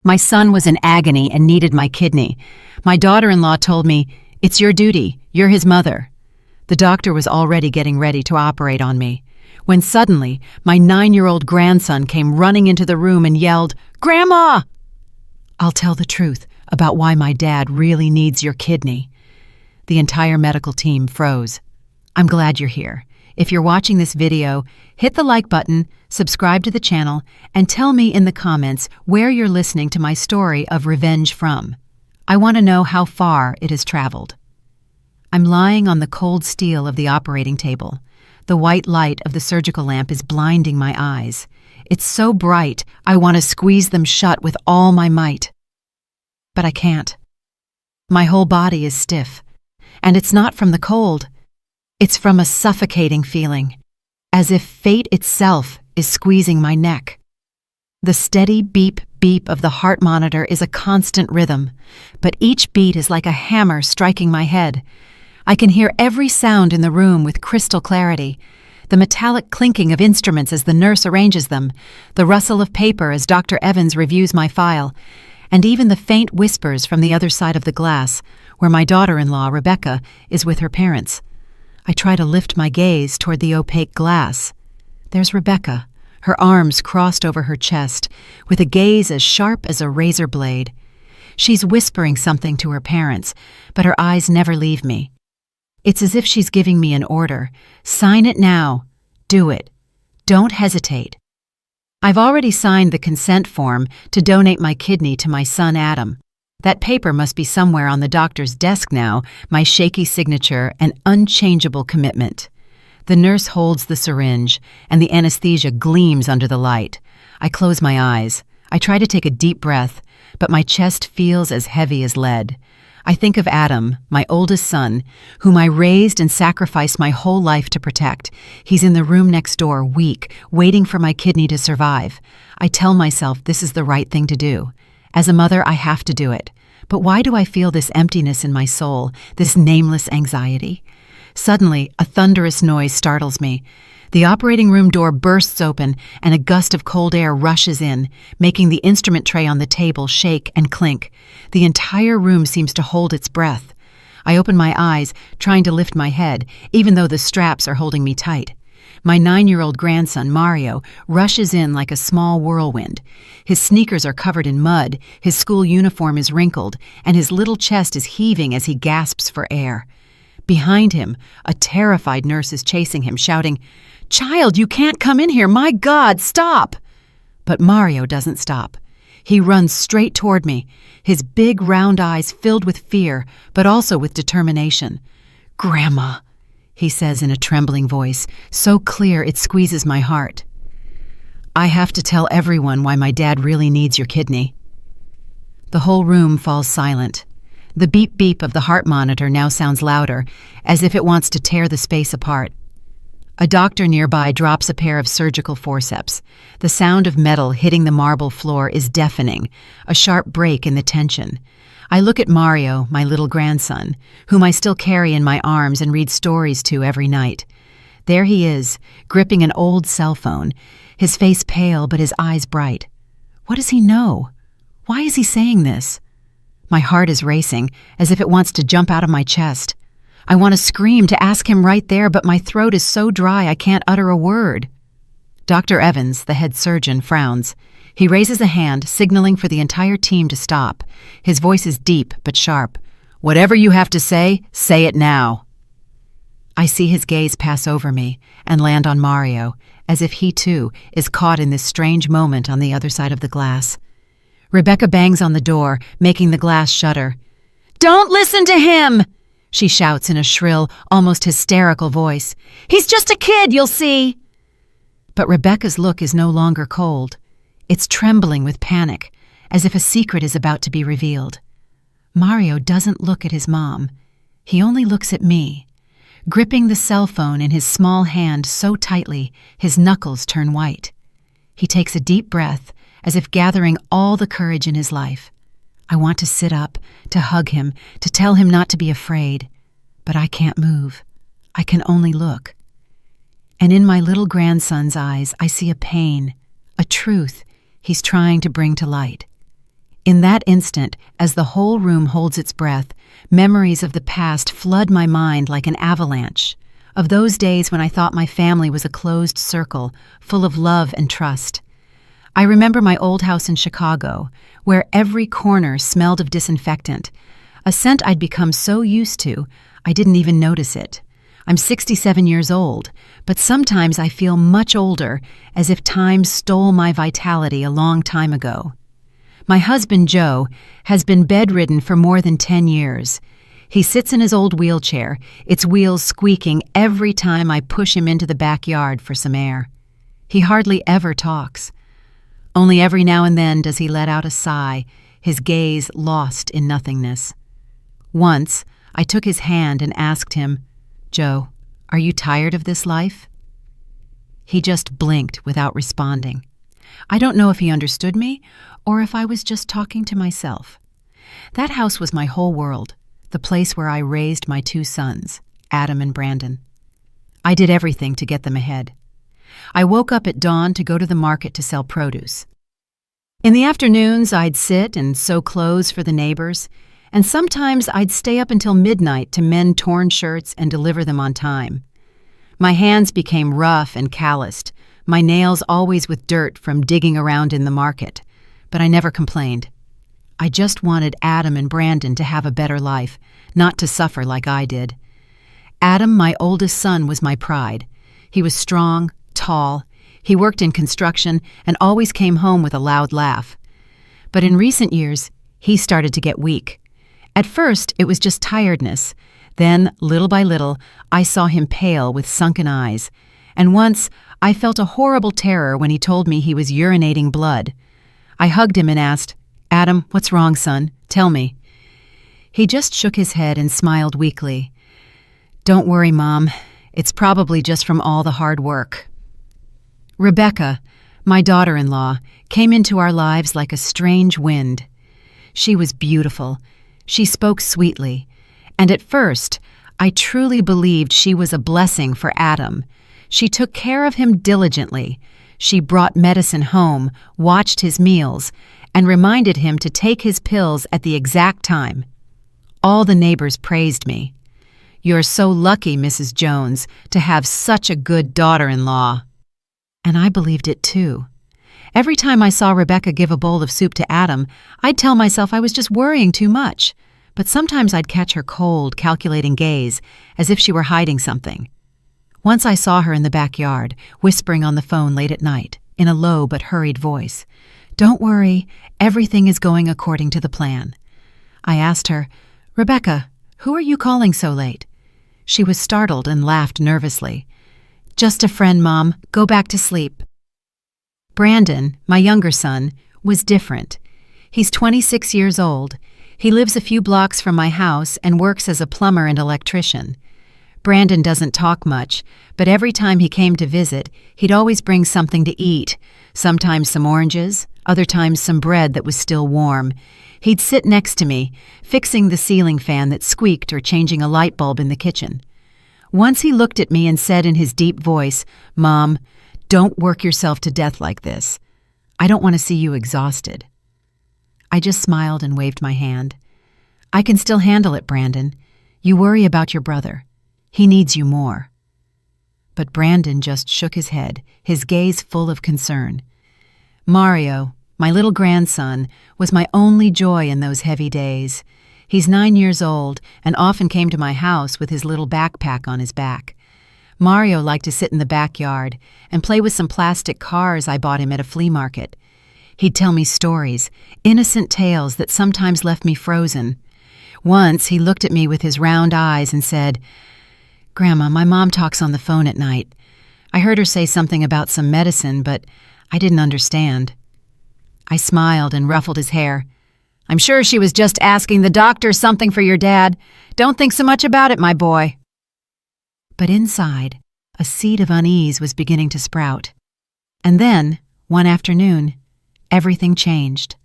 My son was in agony and needed my kidney. My daughter-in-law told me, "It's your duty. You're his mother." The doctor was already getting ready to operate on me, when suddenly my 9-year-old grandson came running into the room and yelled, "Grandma!" I'll tell the truth about why my dad really needs your kidney. The entire medical team froze. I'm glad you're here. If you're watching this video, hit the like button, subscribe to the channel, and tell me in the comments where you're listening to my story of revenge from. I want to know how far it has traveled. I'm lying on the cold steel of the operating table. The white light of the surgical lamp is blinding my eyes. It's so bright, I want to squeeze them shut with all my might. But I can't. My whole body is stiff. And it's not from the cold. It's from a suffocating feeling, as if fate itself is squeezing my neck. The steady beep, beep of the heart monitor is a constant rhythm, but each beat is like a hammer striking my head. I can hear every sound in the room with crystal clarity. The metallic clinking of instruments as the nurse arranges them, the rustle of paper as Dr. Evans reviews my file, and even the faint whispers from the other side of the glass, where my daughter-in-law, Rebecca, is with her parents. I try to lift my gaze toward the opaque glass. There's Rebecca, her arms crossed over her chest, with a gaze as sharp as a razor blade. She's whispering something to her parents, but her eyes never leave me. It's as if she's giving me an order. Sign it now. Do it. Don't hesitate. I've already signed the consent form to donate my kidney to my son Adam. That paper must be somewhere on the doctor's desk now, my shaky signature and unchangeable commitment. The nurse holds the syringe, and the anesthesia gleams under the light. I close my eyes. I try to take a deep breath, but my chest feels as heavy as lead. I think of Adam, my oldest son, whom I raised and sacrificed my whole life to protect. He's in the room next door, weak, waiting for my kidney to survive. I tell myself this is the right thing to do. As a mother, I have to do it. But why do I feel this emptiness in my soul, this nameless anxiety? Suddenly, a thunderous noise startles me. The operating room door bursts open, and a gust of cold air rushes in, making the instrument tray on the table shake and clink. The entire room seems to hold its breath. I open my eyes, trying to lift my head, even though the straps are holding me tight. My 9-year-old grandson, Mario, rushes in like a small whirlwind. His sneakers are covered in mud, his school uniform is wrinkled, and his little chest is heaving as he gasps for air. Behind him, a terrified nurse is chasing him, shouting, "Child, you can't come in here! My God, stop!" But Mario doesn't stop. He runs straight toward me, his big round eyes filled with fear, but also with determination. "Grandma," he says in a trembling voice, so clear it squeezes my heart. I have to tell everyone why my dad really needs your kidney. The whole room falls silent. The beep-beep of the heart monitor now sounds louder, as if it wants to tear the space apart. A doctor nearby drops a pair of surgical forceps. The sound of metal hitting the marble floor is deafening, a sharp break in the tension. I look at Mario, my little grandson, whom I still carry in my arms and read stories to every night. There he is, gripping an old cell phone, his face pale but his eyes bright. What does he know? Why is he saying this? My heart is racing, as if it wants to jump out of my chest. I want to scream to ask him right there, but my throat is so dry I can't utter a word. Dr. Evans, the head surgeon, frowns. He raises a hand, signaling for the entire team to stop. His voice is deep but sharp. "Whatever you have to say it now." I see his gaze pass over me and land on Mario, as if he too is caught in this strange moment on the other side of the glass. Rebecca bangs on the door, making the glass shudder. "Don't listen to him!" she shouts in a shrill, almost hysterical voice. "He's just a kid, you'll see." But Rebecca's look is no longer cold. It's trembling with panic, as if a secret is about to be revealed. Mario doesn't look at his mom. He only looks at me. Gripping the cell phone in his small hand so tightly, his knuckles turn white. He takes a deep breath, as if gathering all the courage in his life. I want to sit up, to hug him, to tell him not to be afraid. But I can't move. I can only look. And in my little grandson's eyes, I see a pain, a truth he's trying to bring to light. In that instant, as the whole room holds its breath, memories of the past flood my mind like an avalanche, of those days when I thought my family was a closed circle, full of love and trust. I remember my old house in Chicago, where every corner smelled of disinfectant, a scent I'd become so used to, I didn't even notice it. I'm 67 years old, but sometimes I feel much older, as if time stole my vitality a long time ago. My husband, Joe, has been bedridden for more than 10 years. He sits in his old wheelchair, its wheels squeaking every time I push him into the backyard for some air. He hardly ever talks. Only every now and then does he let out a sigh, his gaze lost in nothingness. Once, I took his hand and asked him, "Joe, are you tired of this life?" He just blinked without responding. I don't know if he understood me or if I was just talking to myself. That house was my whole world, the place where I raised my 2 sons, Adam and Brandon. I did everything to get them ahead. I woke up at dawn to go to the market to sell produce. In the afternoons, I'd sit and sew clothes for the neighbors, and sometimes I'd stay up until midnight to mend torn shirts and deliver them on time. My hands became rough and calloused, my nails always with dirt from digging around in the market, but I never complained. I just wanted Adam and Brandon to have a better life, not to suffer like I did. Adam, my oldest son, was my pride. He was strong, tall, he worked in construction and always came home with a loud laugh. But in recent years, he started to get weak. At first, it was just tiredness. Then, little by little, I saw him pale with sunken eyes. And once, I felt a horrible terror when he told me he was urinating blood. I hugged him and asked, "Adam, what's wrong, son? Tell me." He just shook his head and smiled weakly. "Don't worry, Mom. It's probably just from all the hard work." Rebecca, my daughter-in-law, came into our lives like a strange wind. She was beautiful. She spoke sweetly. And at first, I truly believed she was a blessing for Adam. She took care of him diligently. She brought medicine home, watched his meals, and reminded him to take his pills at the exact time. All the neighbors praised me. "You're so lucky, Mrs. Jones, to have such a good daughter-in-law." And I believed it too. Every time I saw Rebecca give a bowl of soup to Adam, I'd tell myself I was just worrying too much. But sometimes I'd catch her cold, calculating gaze, as if she were hiding something. Once I saw her in the backyard, whispering on the phone late at night, in a low but hurried voice. "Don't worry, everything is going according to the plan." I asked her, "Rebecca, who are you calling so late?" She was startled and laughed nervously. "Just a friend, Mom. Go back to sleep." Brandon, my younger son, was different. He's 26 years old. He lives a few blocks from my house and works as a plumber and electrician. Brandon doesn't talk much, but every time he came to visit, he'd always bring something to eat, sometimes some oranges, other times some bread that was still warm. He'd sit next to me, fixing the ceiling fan that squeaked or changing a light bulb in the kitchen. Once he looked at me and said in his deep voice, "Mom, don't work yourself to death like this. I don't want to see you exhausted." I just smiled and waved my hand. "I can still handle it, Brandon. You worry about your brother. He needs you more." But Brandon just shook his head, his gaze full of concern. Mario, my little grandson, was my only joy in those heavy days. He's 9 years old and often came to my house with his little backpack on his back. Mario liked to sit in the backyard and play with some plastic cars I bought him at a flea market. He'd tell me stories, innocent tales that sometimes left me frozen. Once he looked at me with his round eyes and said, "Grandma, my mom talks on the phone at night. I heard her say something about some medicine, but I didn't understand." I smiled and ruffled his hair. "I'm sure she was just asking the doctor something for your dad. Don't think so much about it, my boy." But inside, a seed of unease was beginning to sprout. And then, one afternoon, everything changed.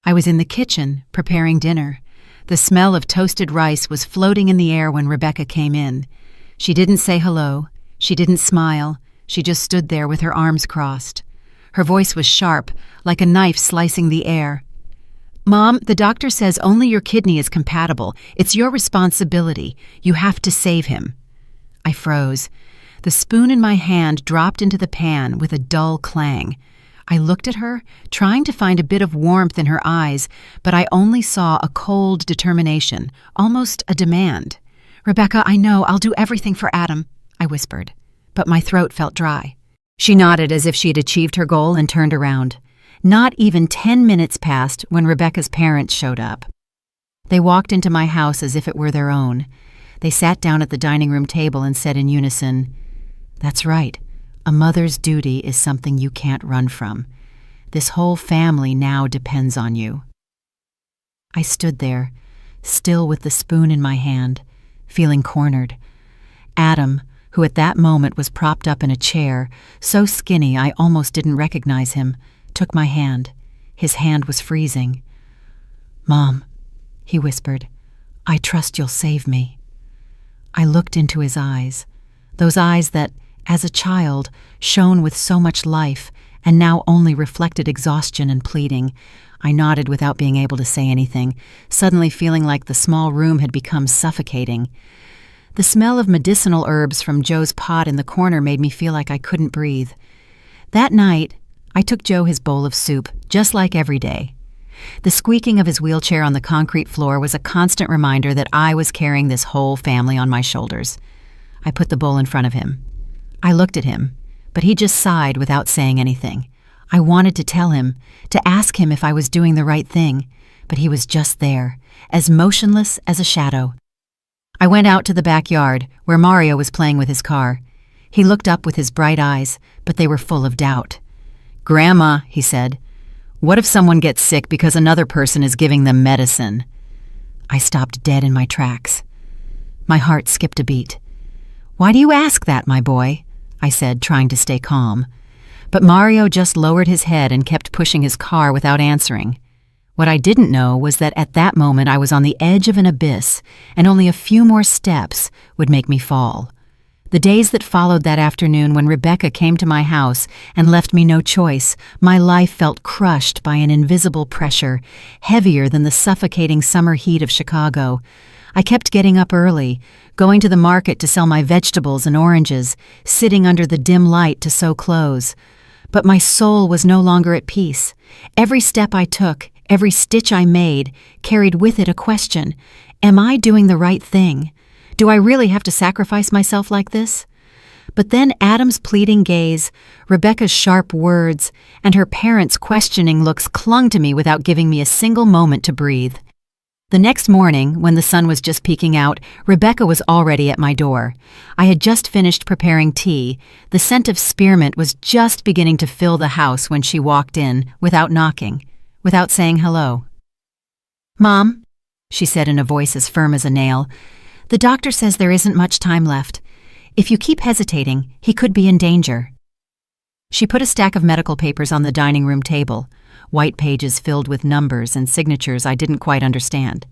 I was in the kitchen, preparing dinner. The smell of toasted rice was floating in the air when Rebecca came in. She didn't say hello. She didn't smile. She just stood there with her arms crossed. Her voice was sharp, like a knife slicing the air. Mom, the doctor says only your kidney is compatible. It's your responsibility. You have to save him. I froze. The spoon in my hand dropped into the pan with a dull clang. I looked at her, trying to find a bit of warmth in her eyes, but I only saw a cold determination, almost a demand. Rebecca, I know, I'll do everything for Adam, I whispered, but my throat felt dry. She nodded as if she had achieved her goal and turned around. Not even 10 minutes passed when Rebecca's parents showed up. They walked into my house as if it were their own. They sat down at the dining room table and said in unison, "That's right. A mother's duty is something you can't run from. This whole family now depends on you." I stood there, still with the spoon in my hand, feeling cornered. Adam, who at that moment was propped up in a chair, so skinny I almost didn't recognize him, took my hand. His hand was freezing. "Mom," he whispered, "I trust you'll save me." I looked into his eyes, those eyes that, as a child, shone with so much life and now only reflected exhaustion and pleading. I nodded without being able to say anything, suddenly feeling like the small room had become suffocating. The smell of medicinal herbs from Joe's pot in the corner made me feel like I couldn't breathe. That night, I took Joe his bowl of soup, just like every day. The squeaking of his wheelchair on the concrete floor was a constant reminder that I was carrying this whole family on my shoulders. I put the bowl in front of him. I looked at him, but he just sighed without saying anything. I wanted to tell him, to ask him if I was doing the right thing, but he was just there, as motionless as a shadow. I went out to the backyard, where Mario was playing with his car. He looked up with his bright eyes, but they were full of doubt. "Grandma," he said, "what if someone gets sick because another person is giving them medicine?" I stopped dead in my tracks. My heart skipped a beat. "Why do you ask that, my boy?" I said, trying to stay calm. But Mario just lowered his head and kept pushing his car without answering. What I didn't know was that at that moment I was on the edge of an abyss, and only a few more steps would make me fall. The days that followed that afternoon when Rebecca came to my house and left me no choice, my life felt crushed by an invisible pressure, heavier than the suffocating summer heat of Chicago. I kept getting up early, going to the market to sell my vegetables and oranges, sitting under the dim light to sew clothes. But my soul was no longer at peace. Every step I took, every stitch I made, carried with it a question. Am I doing the right thing? Do I really have to sacrifice myself like this? But then Adam's pleading gaze, Rebecca's sharp words, and her parents' questioning looks clung to me without giving me a single moment to breathe. The next morning, when the sun was just peeking out, Rebecca was already at my door. I had just finished preparing tea. The scent of spearmint was just beginning to fill the house when she walked in, without knocking, without saying hello. "Mom," she said in a voice as firm as a nail, "the doctor says there isn't much time left. If you keep hesitating, he could be in danger." She put a stack of medical papers on the dining room table, white pages filled with numbers and signatures I didn't quite understand.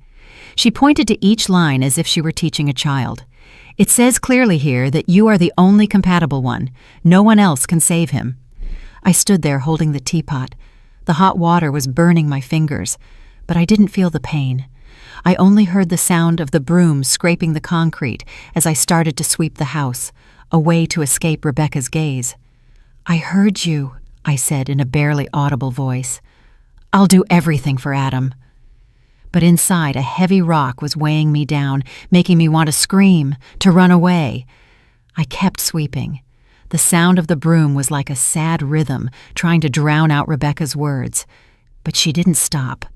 She pointed to each line as if she were teaching a child. "It says clearly here that you are the only compatible one. No one else can save him." I stood there holding the teapot. The hot water was burning my fingers, but I didn't feel the pain. I only heard the sound of the broom scraping the concrete as I started to sweep the house, a way to escape Rebecca's gaze. "I heard you," I said in a barely audible voice. "I'll do everything for Adam." But inside, a heavy rock was weighing me down, making me want to scream, to run away. I kept sweeping. The sound of the broom was like a sad rhythm, trying to drown out Rebecca's words. But she didn't stop.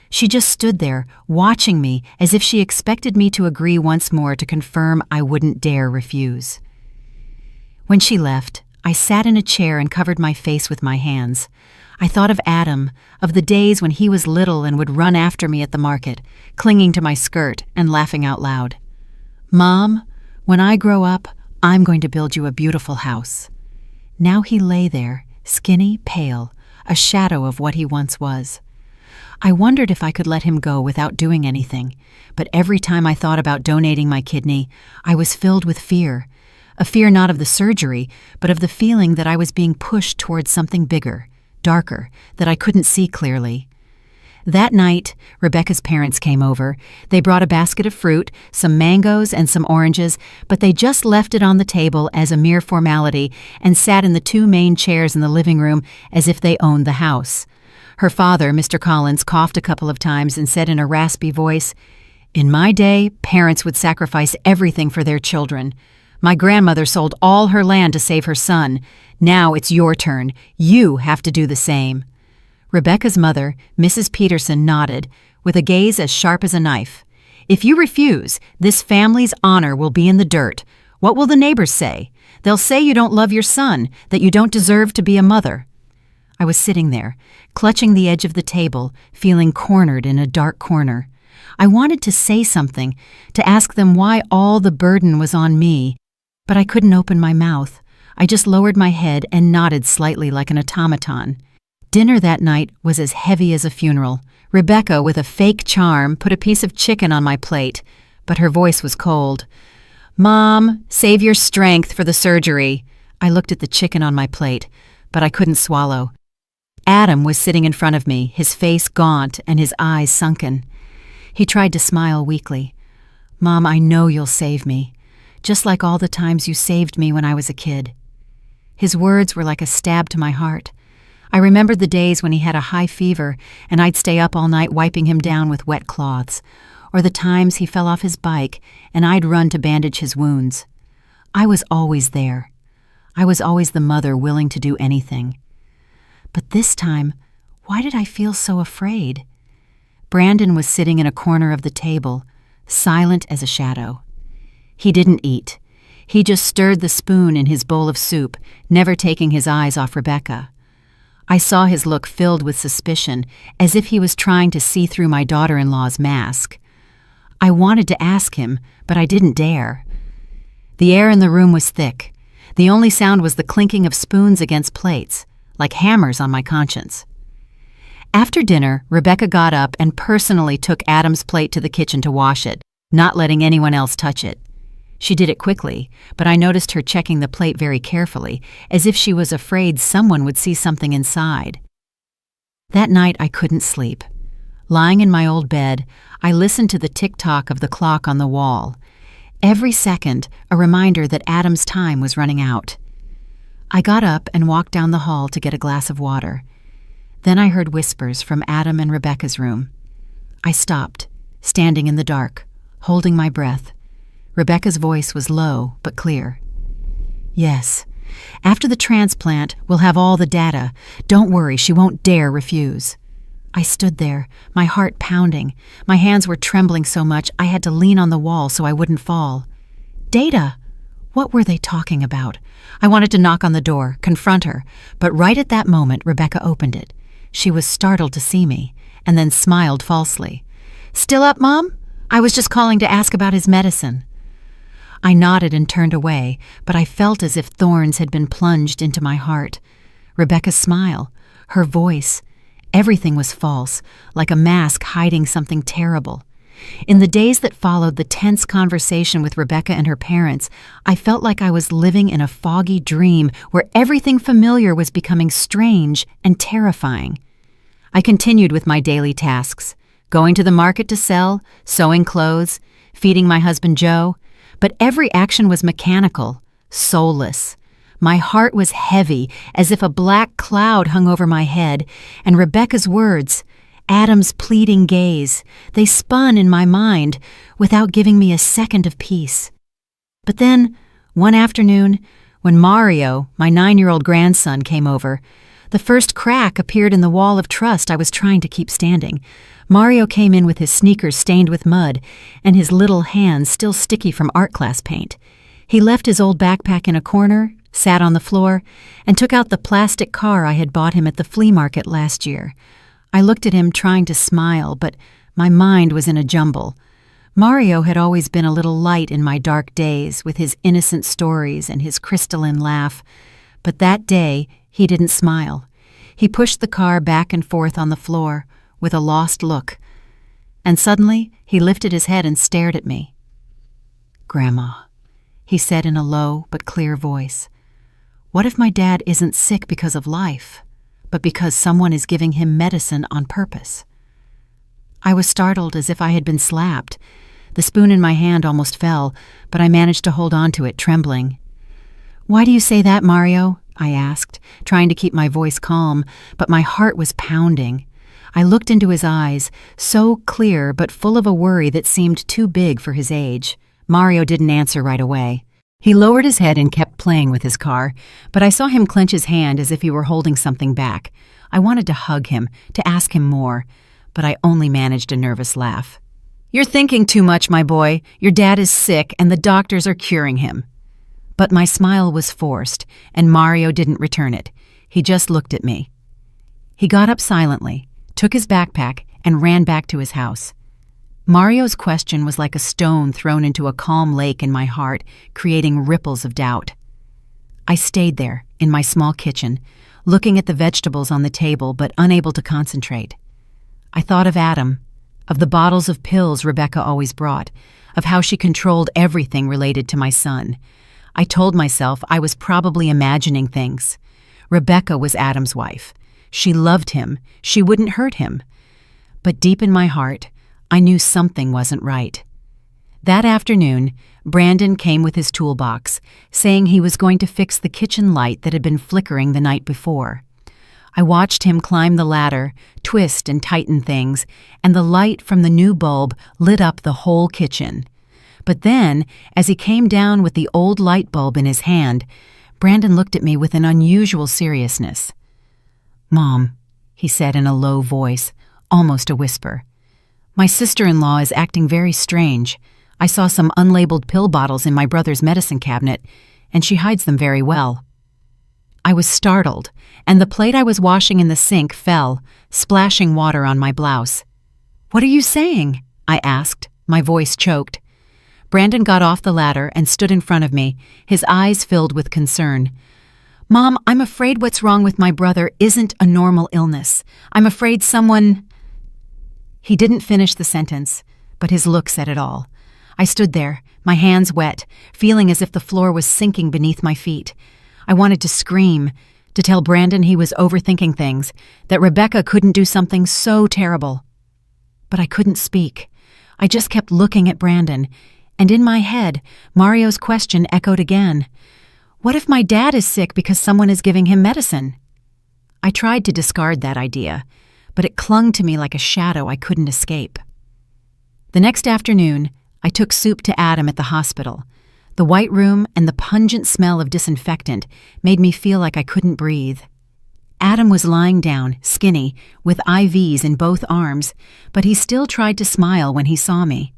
She just stood there, watching me as if she expected me to agree once more to confirm I wouldn't dare refuse. When she left, I sat in a chair and covered my face with my hands. I thought of Adam, of the days when he was little and would run after me at the market, clinging to my skirt and laughing out loud. "Mom, when I grow up, I'm going to build you a beautiful house." Now he lay there, skinny, pale, a shadow of what he once was. I wondered if I could let him go without doing anything, but every time I thought about donating my kidney, I was filled with fear. A fear not of the surgery, but of the feeling that I was being pushed towards something bigger, darker, that I couldn't see clearly. That night, Rebecca's parents came over. They brought a basket of fruit, some mangoes and some oranges, but they just left it on the table as a mere formality and sat in the two main chairs in the living room as if they owned the house. Her father, Mr. Collins, coughed a couple of times and said in a raspy voice, "In my day, parents would sacrifice everything for their children. My grandmother sold all her land to save her son. Now it's your turn. You have to do the same." Rebecca's mother, Mrs. Peterson, nodded, with a gaze as sharp as a knife. "If you refuse, this family's honor will be in the dirt. What will the neighbors say? They'll say you don't love your son, that you don't deserve to be a mother." I was sitting there, clutching the edge of the table, feeling cornered in a dark corner. I wanted to say something, to ask them why all the burden was on me, but I couldn't open my mouth. I just lowered my head and nodded slightly like an automaton. Dinner that night was as heavy as a funeral. Rebecca, with a fake charm, put a piece of chicken on my plate, but her voice was cold. "Mom, save your strength for the surgery." I looked at the chicken on my plate, but I couldn't swallow. Adam was sitting in front of me, his face gaunt and his eyes sunken. He tried to smile weakly. "Mom, I know you'll save me, just like all the times you saved me when I was a kid." His words were like a stab to my heart. I remembered the days when he had a high fever and I'd stay up all night wiping him down with wet cloths, or the times he fell off his bike and I'd run to bandage his wounds. I was always there. I was always the mother willing to do anything. But this time, why did I feel so afraid? Brandon was sitting in a corner of the table, silent as a shadow. He didn't eat. He just stirred the spoon in his bowl of soup, never taking his eyes off Rebecca. I saw his look filled with suspicion, as if he was trying to see through my daughter-in-law's mask. I wanted to ask him, but I didn't dare. The air in the room was thick. The only sound was the clinking of spoons against plates, like hammers on my conscience. After dinner, Rebecca got up and personally took Adam's plate to the kitchen to wash it, not letting anyone else touch it. She did it quickly, but I noticed her checking the plate very carefully, as if she was afraid someone would see something inside. That night I couldn't sleep. Lying in my old bed, I listened to the tick-tock of the clock on the wall. Every second, a reminder that Adam's time was running out. I got up and walked down the hall to get a glass of water. Then I heard whispers from Adam and Rebecca's room. I stopped, standing in the dark, holding my breath. Rebecca's voice was low but clear. "Yes. After the transplant, we'll have all the data. Don't worry, she won't dare refuse." I stood there, my heart pounding. My hands were trembling so much I had to lean on the wall so I wouldn't fall. Data! What were they talking about? I wanted to knock on the door, confront her, but right at that moment Rebecca opened it. She was startled to see me, and then smiled falsely. "Still up, Mom? I was just calling to ask about his medicine." I nodded and turned away, but I felt as if thorns had been plunged into my heart. Rebecca's smile, her voice, everything was false, like a mask hiding something terrible. In the days that followed the tense conversation with Rebecca and her parents, I felt like I was living in a foggy dream where everything familiar was becoming strange and terrifying. I continued with my daily tasks, going to the market to sell, sewing clothes, feeding my husband Joe, but every action was mechanical, soulless. My heart was heavy, as if a black cloud hung over my head, and Rebecca's words, Adam's pleading gaze, they spun in my mind without giving me a second of peace. But then, one afternoon, when Mario, my 9-year-old grandson, came over, the first crack appeared in the wall of trust I was trying to keep standing. Mario came in with his sneakers stained with mud and his little hands still sticky from art class paint. He left his old backpack in a corner, sat on the floor, and took out the plastic car I had bought him at the flea market last year. I looked at him trying to smile, but my mind was in a jumble. Mario had always been a little light in my dark days with his innocent stories and his crystalline laugh, but that day he didn't smile. He pushed the car back and forth on the floor with a lost look, and suddenly he lifted his head and stared at me. "Grandma," he said in a low but clear voice, "what if my dad isn't sick because of life, but because someone is giving him medicine on purpose?" I was startled as if I had been slapped. The spoon in my hand almost fell, but I managed to hold on to it, trembling. "Why do you say that, Mario?" I asked, trying to keep my voice calm, but my heart was pounding. I looked into his eyes, so clear but full of a worry that seemed too big for his age. Mario didn't answer right away. He lowered his head and kept playing with his car, but I saw him clench his hand as if he were holding something back. I wanted to hug him, to ask him more, but I only managed a nervous laugh. "You're thinking too much, my boy. Your dad is sick and the doctors are curing him." But my smile was forced, and Mario didn't return it. He just looked at me. He got up silently, took his backpack, and ran back to his house. Mario's question was like a stone thrown into a calm lake in my heart, creating ripples of doubt. I stayed there, in my small kitchen, looking at the vegetables on the table but unable to concentrate. I thought of Adam, of the bottles of pills Rebecca always brought, of how she controlled everything related to my son. I told myself I was probably imagining things. Rebecca was Adam's wife. She loved him. She wouldn't hurt him. But deep in my heart, I knew something wasn't right. That afternoon, Brandon came with his toolbox, saying he was going to fix the kitchen light that had been flickering the night before. I watched him climb the ladder, twist and tighten things, and the light from the new bulb lit up the whole kitchen. But then, as he came down with the old light bulb in his hand, Brandon looked at me with an unusual seriousness. "Mom," he said in a low voice, almost a whisper, "my sister-in-law is acting very strange. I saw some unlabeled pill bottles in my brother's medicine cabinet, and she hides them very well." I was startled, and the plate I was washing in the sink fell, splashing water on my blouse. "What are you saying?" I asked, my voice choked. Brandon got off the ladder and stood in front of me, his eyes filled with concern. "Mom, I'm afraid what's wrong with my brother isn't a normal illness. I'm afraid someone—" He didn't finish the sentence, but his look said it all. I stood there, my hands wet, feeling as if the floor was sinking beneath my feet. I wanted to scream, to tell Brandon he was overthinking things, that Rebecca couldn't do something so terrible. But I couldn't speak. I just kept looking at Brandon, and in my head, Mario's question echoed again. What if my dad is sick because someone is giving him medicine? I tried to discard that idea, but it clung to me like a shadow I couldn't escape. The next afternoon, I took Soup to Adam at the hospital. The white room and the pungent smell of disinfectant made me feel like I couldn't breathe. Adam was lying down, skinny, with IVs in both arms, but he still tried to smile when he saw me.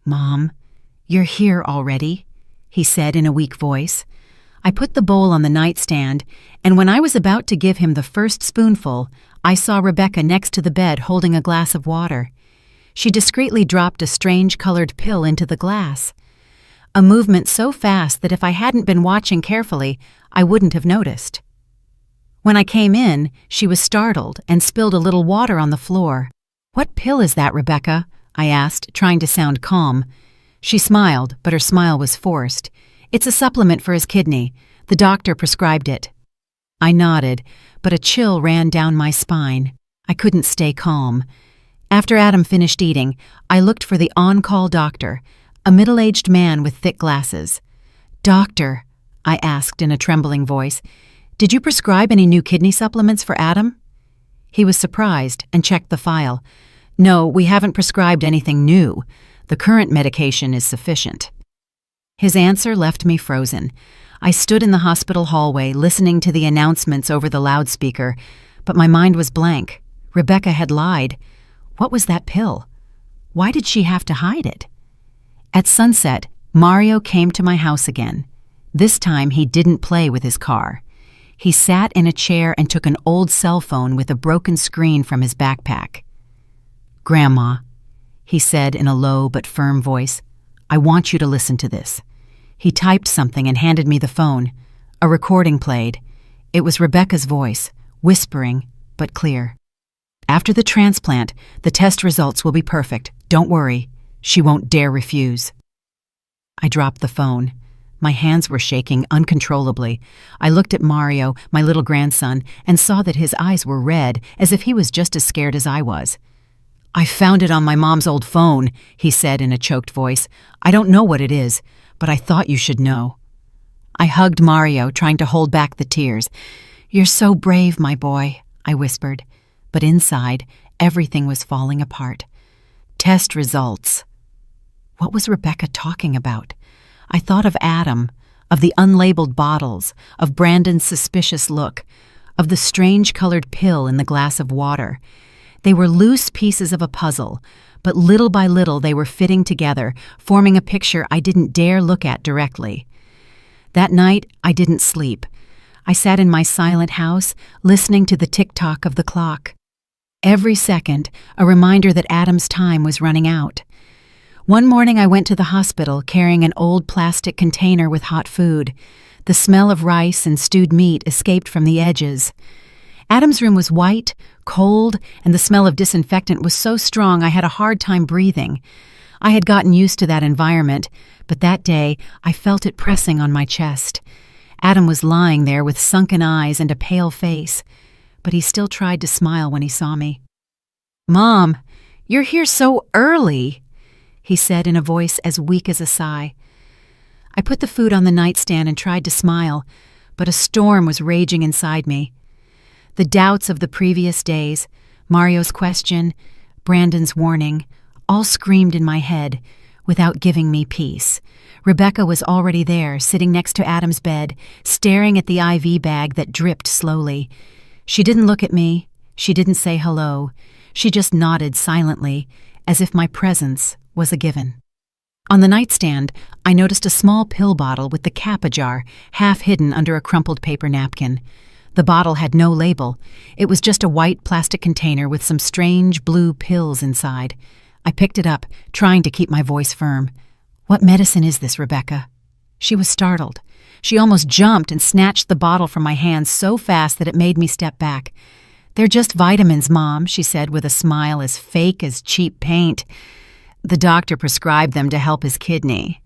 "Mom, you're here already," he said in a weak voice. I put the bowl on the nightstand, and when I was about to give him the first spoonful, I saw Rebecca next to the bed holding a glass of water. She discreetly dropped a strange-colored pill into the glass. A movement so fast that if I hadn't been watching carefully, I wouldn't have noticed. When I came in, she was startled and spilled a little water on the floor. "What pill is that, Rebecca?" I asked, trying to sound calm. She smiled, but her smile was forced. "It's a supplement for his kidney. The doctor prescribed it." I nodded, but a chill ran down my spine. I couldn't stay calm. After Adam finished eating, I looked for the on-call doctor, a middle-aged man with thick glasses. "Doctor," I asked in a trembling voice, "did you prescribe any new kidney supplements for Adam?" He was surprised and checked the file. "No, we haven't prescribed anything new. The current medication is sufficient." His answer left me frozen. I stood in the hospital hallway listening to the announcements over the loudspeaker, but my mind was blank. Rebecca had lied. What was that pill? Why did she have to hide it? At sunset, Mario came to my house again. This time he didn't play with his car. He sat in a chair and took an old cell phone with a broken screen from his backpack. "Grandma," he said in a low but firm voice, "I want you to listen to this." He typed something and handed me the phone. A recording played. It was Rebecca's voice, whispering but clear. "After the transplant, the test results will be perfect. Don't worry. She won't dare refuse." I dropped the phone. My hands were shaking uncontrollably. I looked at Mario, my little grandson, and saw that his eyes were red, as if he was just as scared as I was. "I found it on my mom's old phone," he said in a choked voice. "I don't know what it is, but I thought you should know." I hugged Mario, trying to hold back the tears. "You're so brave, my boy," I whispered. But inside, everything was falling apart. Test results. What was Rebecca talking about? I thought of Adam, of the unlabeled bottles, of Brandon's suspicious look, of the strange-colored pill in the glass of water. They were loose pieces of a puzzle, but little by little they were fitting together, forming a picture I didn't dare look at directly. That night, I didn't sleep. I sat in my silent house, listening to the tick-tock of the clock. Every second, a reminder that Adam's time was running out. One morning I went to the hospital carrying an old plastic container with hot food. The smell of rice and stewed meat escaped from the edges. Adam's room was white, cold, and the smell of disinfectant was so strong I had a hard time breathing. I had gotten used to that environment, but that day I felt it pressing on my chest. Adam was lying there with sunken eyes and a pale face, but he still tried to smile when he saw me. "Mom, you're here so early," he said in a voice as weak as a sigh. I put the food on the nightstand and tried to smile, but a storm was raging inside me. The doubts of the previous days, Mario's question, Brandon's warning, all screamed in my head without giving me peace. Rebecca was already there, sitting next to Adam's bed, staring at the IV bag that dripped slowly. She didn't look at me. She didn't say hello. She just nodded silently, as if my presence was a given. On the nightstand, I noticed a small pill bottle with the cap ajar, half hidden under a crumpled paper napkin. The bottle had no label. It was just a white plastic container with some strange blue pills inside. I picked it up, trying to keep my voice firm. "What medicine is this, Rebecca?" She was startled. She almost jumped and snatched the bottle from my hands so fast that it made me step back. "They're just vitamins, Mom," she said with a smile as fake as cheap paint. "The doctor prescribed them to help his kidney."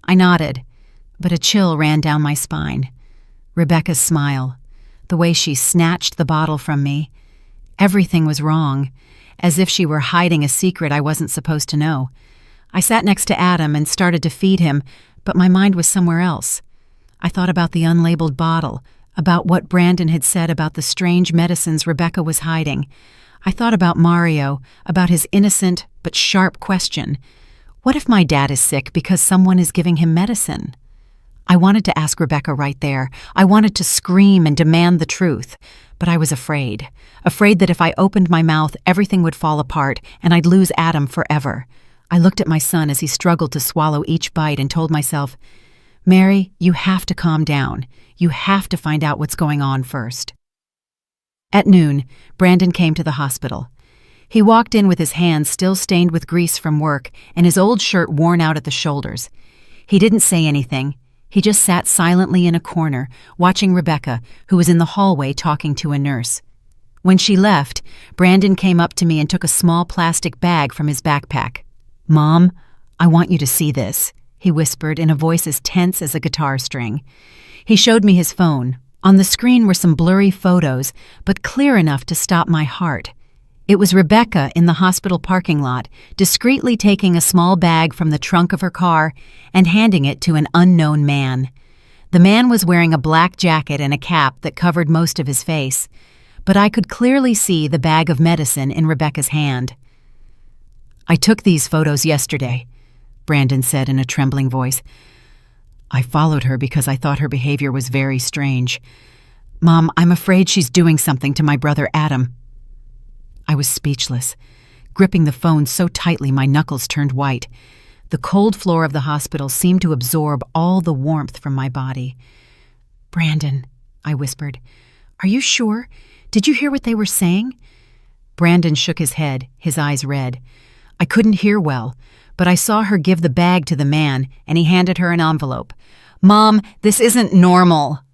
I nodded, but a chill ran down my spine. Rebecca's smile, the way she snatched the bottle from me. Everything was wrong, as if she were hiding a secret I wasn't supposed to know. I sat next to Adam and started to feed him, but my mind was somewhere else. I thought about the unlabeled bottle, about what Brandon had said about the strange medicines Rebecca was hiding. I thought about Mario, about his innocent but sharp question. What if my dad is sick because someone is giving him medicine? I wanted to ask Rebecca right there. I wanted to scream and demand the truth, but I was afraid that if I opened my mouth, everything would fall apart and I'd lose Adam forever. I looked at my son as he struggled to swallow each bite and told myself, "Mary, you have to calm down. You have to find out what's going on first." At noon, Brandon came to the hospital. He walked in with his hands still stained with grease from work and his old shirt worn out at the shoulders. He didn't say anything. He just sat silently in a corner, watching Rebecca, who was in the hallway talking to a nurse. When she left, Brandon came up to me and took a small plastic bag from his backpack. "Mom, I want you to see this," he whispered in a voice as tense as a guitar string. He showed me his phone. On the screen were some blurry photos, but clear enough to stop my heart. It was Rebecca in the hospital parking lot, discreetly taking a small bag from the trunk of her car and handing it to an unknown man. The man was wearing a black jacket and a cap that covered most of his face, but I could clearly see the bag of medicine in Rebecca's hand. "I took these photos yesterday," Brandon said in a trembling voice. "I followed her because I thought her behavior was very strange. Mom, I'm afraid she's doing something to my brother Adam." I was speechless, gripping the phone so tightly my knuckles turned white. The cold floor of the hospital seemed to absorb all the warmth from my body. "Brandon," I whispered, "are you sure? Did you hear what they were saying?" Brandon shook his head, his eyes red. I couldn't hear well, but I saw her give the bag to the man, and he handed her an envelope. "Mom, this isn't normal."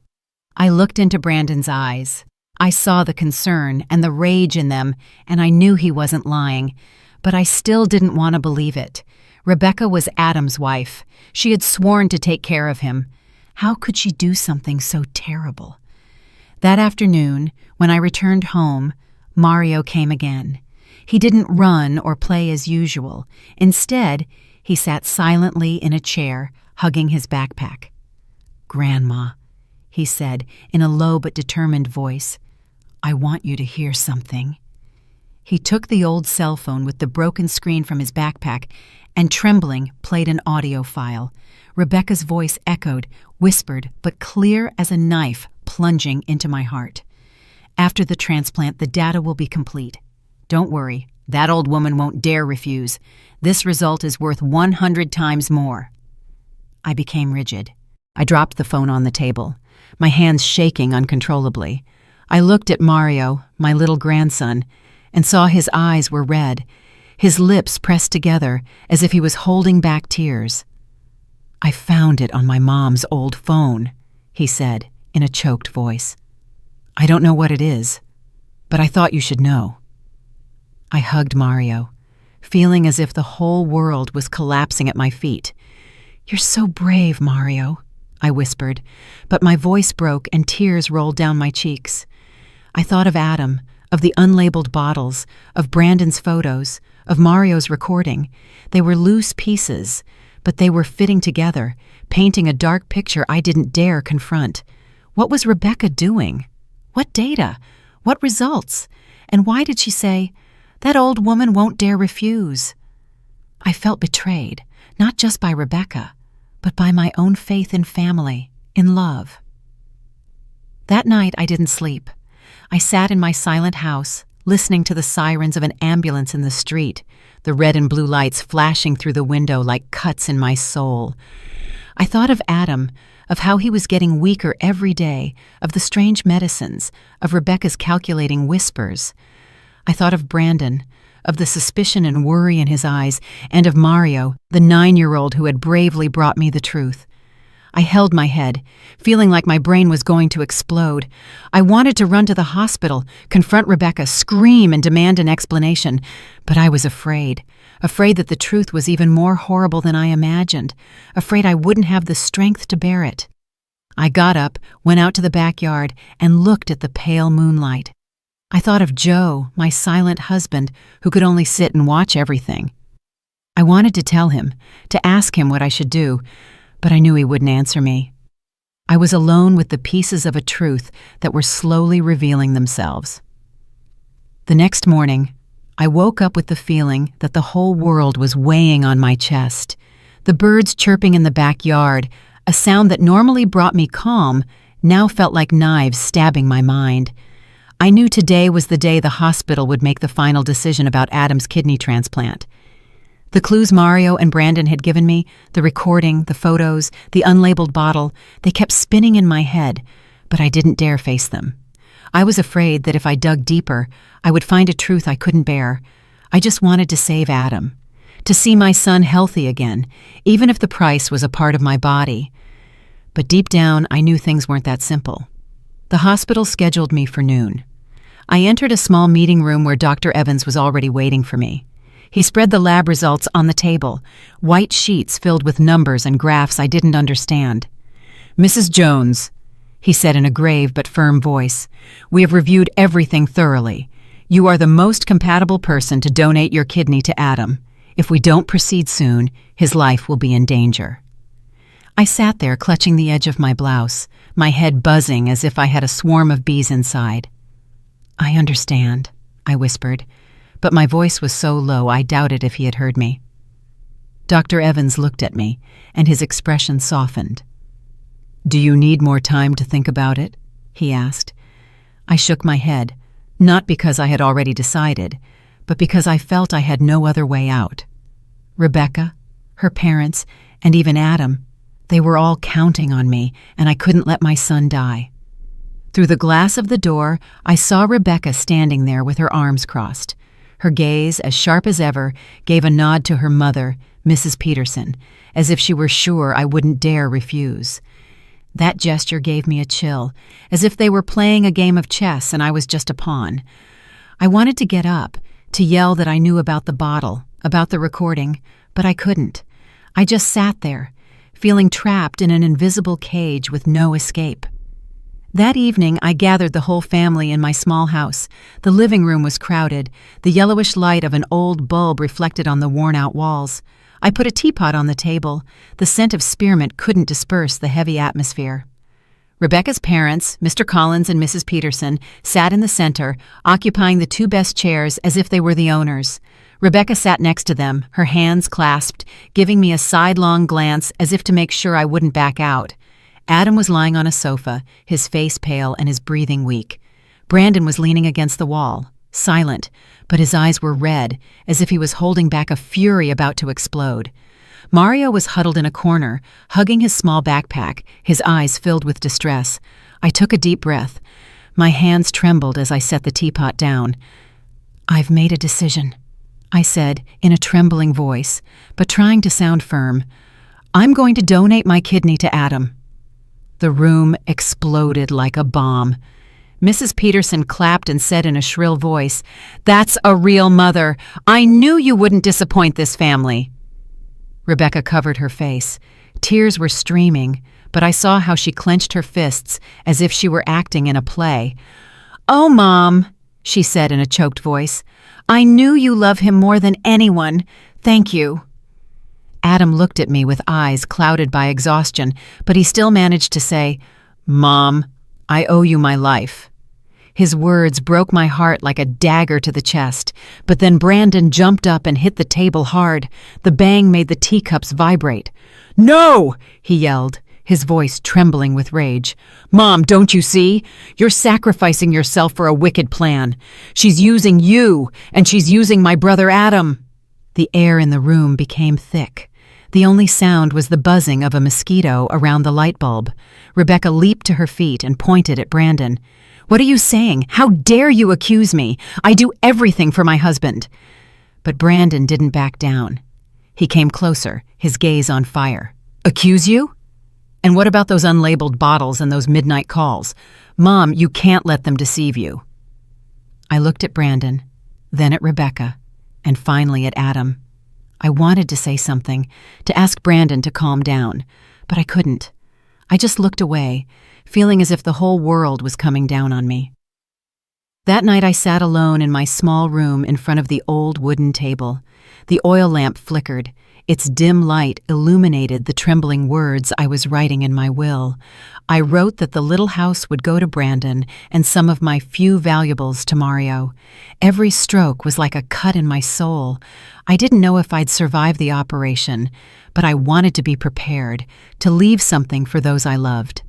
I looked into Brandon's eyes. I saw the concern and the rage in them, and I knew he wasn't lying, but I still didn't want to believe it. Rebecca was Adam's wife. She had sworn to take care of him. How could she do something so terrible? That afternoon, when I returned home, Mario came again. He didn't run or play as usual. Instead, he sat silently in a chair, hugging his backpack. "Grandma," he said in a low but determined voice, "I want you to hear something." He took the old cell phone with the broken screen from his backpack and, trembling, played an audio file. Rebecca's voice echoed, whispered, but clear as a knife, plunging into my heart. "After the transplant, the data will be complete. Don't worry, that old woman won't dare refuse. This result is worth 100 times more." I became rigid. I dropped the phone on the table, my hands shaking uncontrollably. I looked at Mario, my little grandson, and saw his eyes were red, his lips pressed together as if he was holding back tears. "I found it on my mom's old phone," he said in a choked voice. "I don't know what it is, but I thought you should know." I hugged Mario, feeling as if the whole world was collapsing at my feet. "You're so brave, Mario," I whispered, but my voice broke and tears rolled down my cheeks. I thought of Adam, of the unlabeled bottles, of Brandon's photos, of Mario's recording. They were loose pieces, but they were fitting together, painting a dark picture I didn't dare confront. What was Rebecca doing? What data? What results? And why did she say, "That old woman won't dare refuse"? I felt betrayed, not just by Rebecca, but by my own faith in family, in love. That night I didn't sleep. I sat in my silent house, listening to the sirens of an ambulance in the street, the red and blue lights flashing through the window like cuts in my soul. I thought of Adam, of how he was getting weaker every day, of the strange medicines, of Rebecca's calculating whispers. I thought of Brandon, of the suspicion and worry in his eyes, and of Mario, the 9-year-old who had bravely brought me the truth. I held my head, feeling like my brain was going to explode. I wanted to run to the hospital, confront Rebecca, scream and demand an explanation, but I was afraid that the truth was even more horrible than I imagined, afraid I wouldn't have the strength to bear it. I got up, went out to the backyard, and looked at the pale moonlight. I thought of Joe, my silent husband, who could only sit and watch everything. I wanted to tell him, to ask him what I should do, but I knew he wouldn't answer me. I was alone with the pieces of a truth that were slowly revealing themselves. The next morning, I woke up with the feeling that the whole world was weighing on my chest. The birds chirping in the backyard, a sound that normally brought me calm, now felt like knives stabbing my mind. I knew today was the day the hospital would make the final decision about Adam's kidney transplant. The clues Mario and Brandon had given me, the recording, the photos, the unlabeled bottle, they kept spinning in my head, but I didn't dare face them. I was afraid that if I dug deeper, I would find a truth I couldn't bear. I just wanted to save Adam, to see my son healthy again, even if the price was a part of my body. But deep down, I knew things weren't that simple. The hospital scheduled me for noon. I entered a small meeting room where Dr. Evans was already waiting for me. He spread the lab results on the table, white sheets filled with numbers and graphs I didn't understand. "Mrs. Jones," he said in a grave but firm voice, "we have reviewed everything thoroughly. You are the most compatible person to donate your kidney to Adam. If we don't proceed soon, his life will be in danger." I sat there clutching the edge of my blouse, my head buzzing as if I had a swarm of bees inside. "I understand," I whispered, but my voice was so low I doubted if he had heard me. Dr. Evans looked at me, and his expression softened. "Do you need more time to think about it?" he asked. I shook my head, not because I had already decided, but because I felt I had no other way out. Rebecca, her parents, and even Adam, they were all counting on me, and I couldn't let my son die. Through the glass of the door, I saw Rebecca standing there with her arms crossed. Her gaze, as sharp as ever, gave a nod to her mother, Mrs. Peterson, as if she were sure I wouldn't dare refuse. That gesture gave me a chill, as if they were playing a game of chess and I was just a pawn. I wanted to get up, to yell that I knew about the bottle, about the recording, but I couldn't. I just sat there, feeling trapped in an invisible cage with no escape. That evening, I gathered the whole family in my small house. The living room was crowded, the yellowish light of an old bulb reflected on the worn-out walls. I put a teapot on the table. The scent of spearmint couldn't disperse the heavy atmosphere. Rebecca's parents, Mr. Collins and Mrs. Peterson, sat in the center, occupying the two best chairs as if they were the owners. Rebecca sat next to them, her hands clasped, giving me a sidelong glance as if to make sure I wouldn't back out. Adam was lying on a sofa, his face pale and his breathing weak. Brandon was leaning against the wall, silent, but his eyes were red, as if he was holding back a fury about to explode. Mario was huddled in a corner, hugging his small backpack, his eyes filled with distress. I took a deep breath. My hands trembled as I set the teapot down. "I've made a decision," I said in a trembling voice, but trying to sound firm. "I'm going to donate my kidney to Adam." The room exploded like a bomb. Mrs. Peterson clapped and said in a shrill voice, "That's a real mother. I knew you wouldn't disappoint this family." Rebecca covered her face. Tears were streaming, but I saw how she clenched her fists as if she were acting in a play. "Oh, Mom," she said in a choked voice, "I knew you love him more than anyone. Thank you." Adam looked at me with eyes clouded by exhaustion, but he still managed to say, "Mom, I owe you my life." His words broke my heart like a dagger to the chest, but then Brandon jumped up and hit the table hard. The bang made the teacups vibrate. "No!" he yelled, his voice trembling with rage. "Mom, don't you see? You're sacrificing yourself for a wicked plan. She's using you, and she's using my brother Adam." The air in the room became thick. The only sound was the buzzing of a mosquito around the light bulb. Rebecca leaped to her feet and pointed at Brandon. "What are you saying? How dare you accuse me? I do everything for my husband." But Brandon didn't back down. He came closer, his gaze on fire. "Accuse you? And what about those unlabeled bottles and those midnight calls? Mom, you can't let them deceive you." I looked at Brandon, then at Rebecca, and finally at Adam. I wanted to say something, to ask Brandon to calm down, but I couldn't. I just looked away, feeling as if the whole world was coming down on me. That night I sat alone in my small room in front of the old wooden table. The oil lamp flickered. Its dim light illuminated the trembling words I was writing in my will. I wrote that the little house would go to Brandon and some of my few valuables to Mario. Every stroke was like a cut in my soul. I didn't know if I'd survive the operation, but I wanted to be prepared, to leave something for those I loved.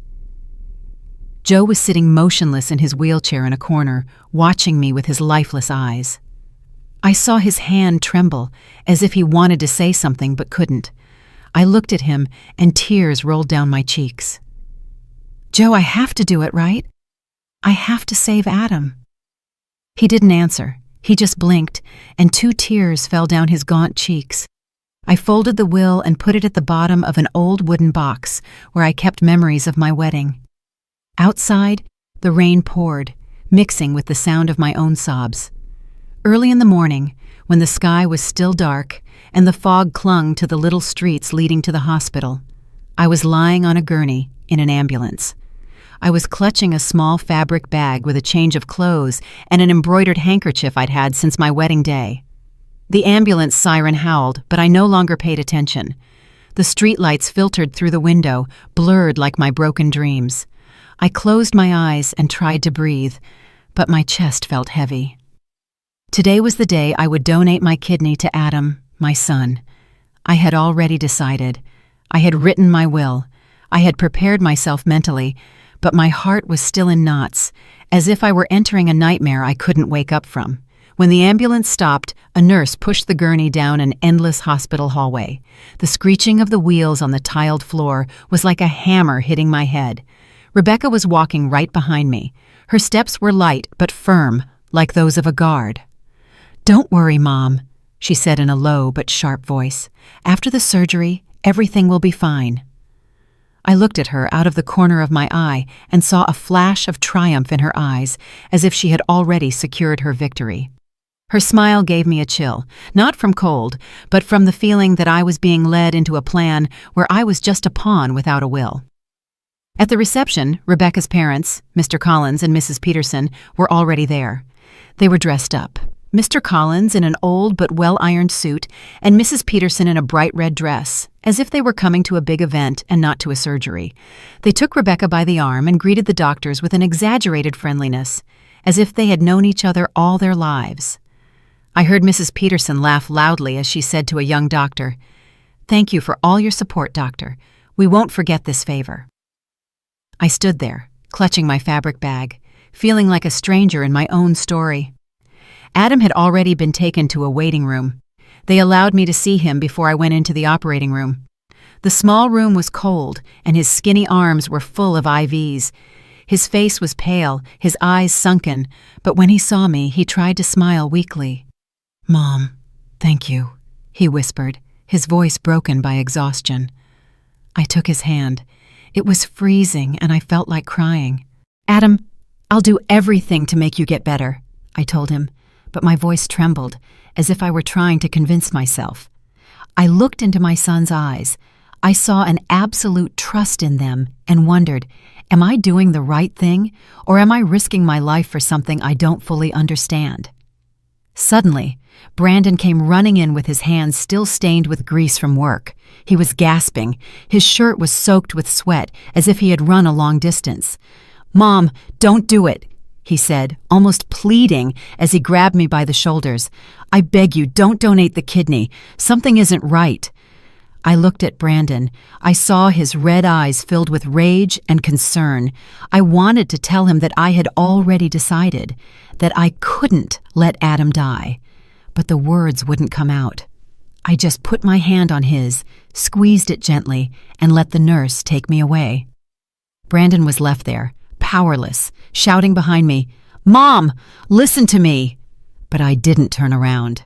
Joe was sitting motionless in his wheelchair in a corner, watching me with his lifeless eyes. I saw his hand tremble, as if he wanted to say something but couldn't. I looked at him, and tears rolled down my cheeks. "Joe, I have to do it, right? I have to save Adam." He didn't answer. He just blinked, and 2 tears fell down his gaunt cheeks. I folded the will and put it at the bottom of an old wooden box where I kept memories of my wedding. Outside, the rain poured, mixing with the sound of my own sobs. Early in the morning, when the sky was still dark and the fog clung to the little streets leading to the hospital, I was lying on a gurney in an ambulance. I was clutching a small fabric bag with a change of clothes and an embroidered handkerchief I'd had since my wedding day. The ambulance siren howled, but I no longer paid attention. The streetlights filtered through the window, blurred like my broken dreams. I closed my eyes and tried to breathe, but my chest felt heavy. Today was the day I would donate my kidney to Adam, my son. I had already decided. I had written my will. I had prepared myself mentally, but my heart was still in knots, as if I were entering a nightmare I couldn't wake up from. When the ambulance stopped, a nurse pushed the gurney down an endless hospital hallway. The screeching of the wheels on the tiled floor was like a hammer hitting my head. Rebecca was walking right behind me. Her steps were light but firm, like those of a guard. "Don't worry, Mom," she said in a low but sharp voice. "After the surgery, everything will be fine." I looked at her out of the corner of my eye and saw a flash of triumph in her eyes, as if she had already secured her victory. Her smile gave me a chill, not from cold, but from the feeling that I was being led into a plan where I was just a pawn without a will. At the reception, Rebecca's parents, Mr. Collins and Mrs. Peterson, were already there. They were dressed up. Mr. Collins in an old but well-ironed suit, and Mrs. Peterson in a bright red dress, as if they were coming to a big event and not to a surgery. They took Rebecca by the arm and greeted the doctors with an exaggerated friendliness, as if they had known each other all their lives. I heard Mrs. Peterson laugh loudly as she said to a young doctor, "Thank you for all your support, doctor. We won't forget this favor." I stood there, clutching my fabric bag, feeling like a stranger in my own story. Adam had already been taken to a waiting room. They allowed me to see him before I went into the operating room. The small room was cold, and his skinny arms were full of IVs. His face was pale, his eyes sunken, but when he saw me, he tried to smile weakly. "Mom, thank you," he whispered, his voice broken by exhaustion. I took his hand. It was freezing, and I felt like crying. "Adam, I'll do everything to make you get better," I told him, but my voice trembled, as if I were trying to convince myself. I looked into my son's eyes. I saw an absolute trust in them and wondered, am I doing the right thing, or am I risking my life for something I don't fully understand? Suddenly, Brandon came running in with his hands still stained with grease from work. He was gasping. His shirt was soaked with sweat, as if he had run a long distance. "Mom, don't do it," he said, almost pleading as he grabbed me by the shoulders. "I beg you, don't donate the kidney. Something isn't right." I looked at Brandon. I saw his red eyes filled with rage and concern. I wanted to tell him that I had already decided, that I couldn't let Adam die. But the words wouldn't come out. I just put my hand on his, squeezed it gently, and let the nurse take me away. Brandon was left there, powerless, shouting behind me, "Mom, listen to me!" But I didn't turn around.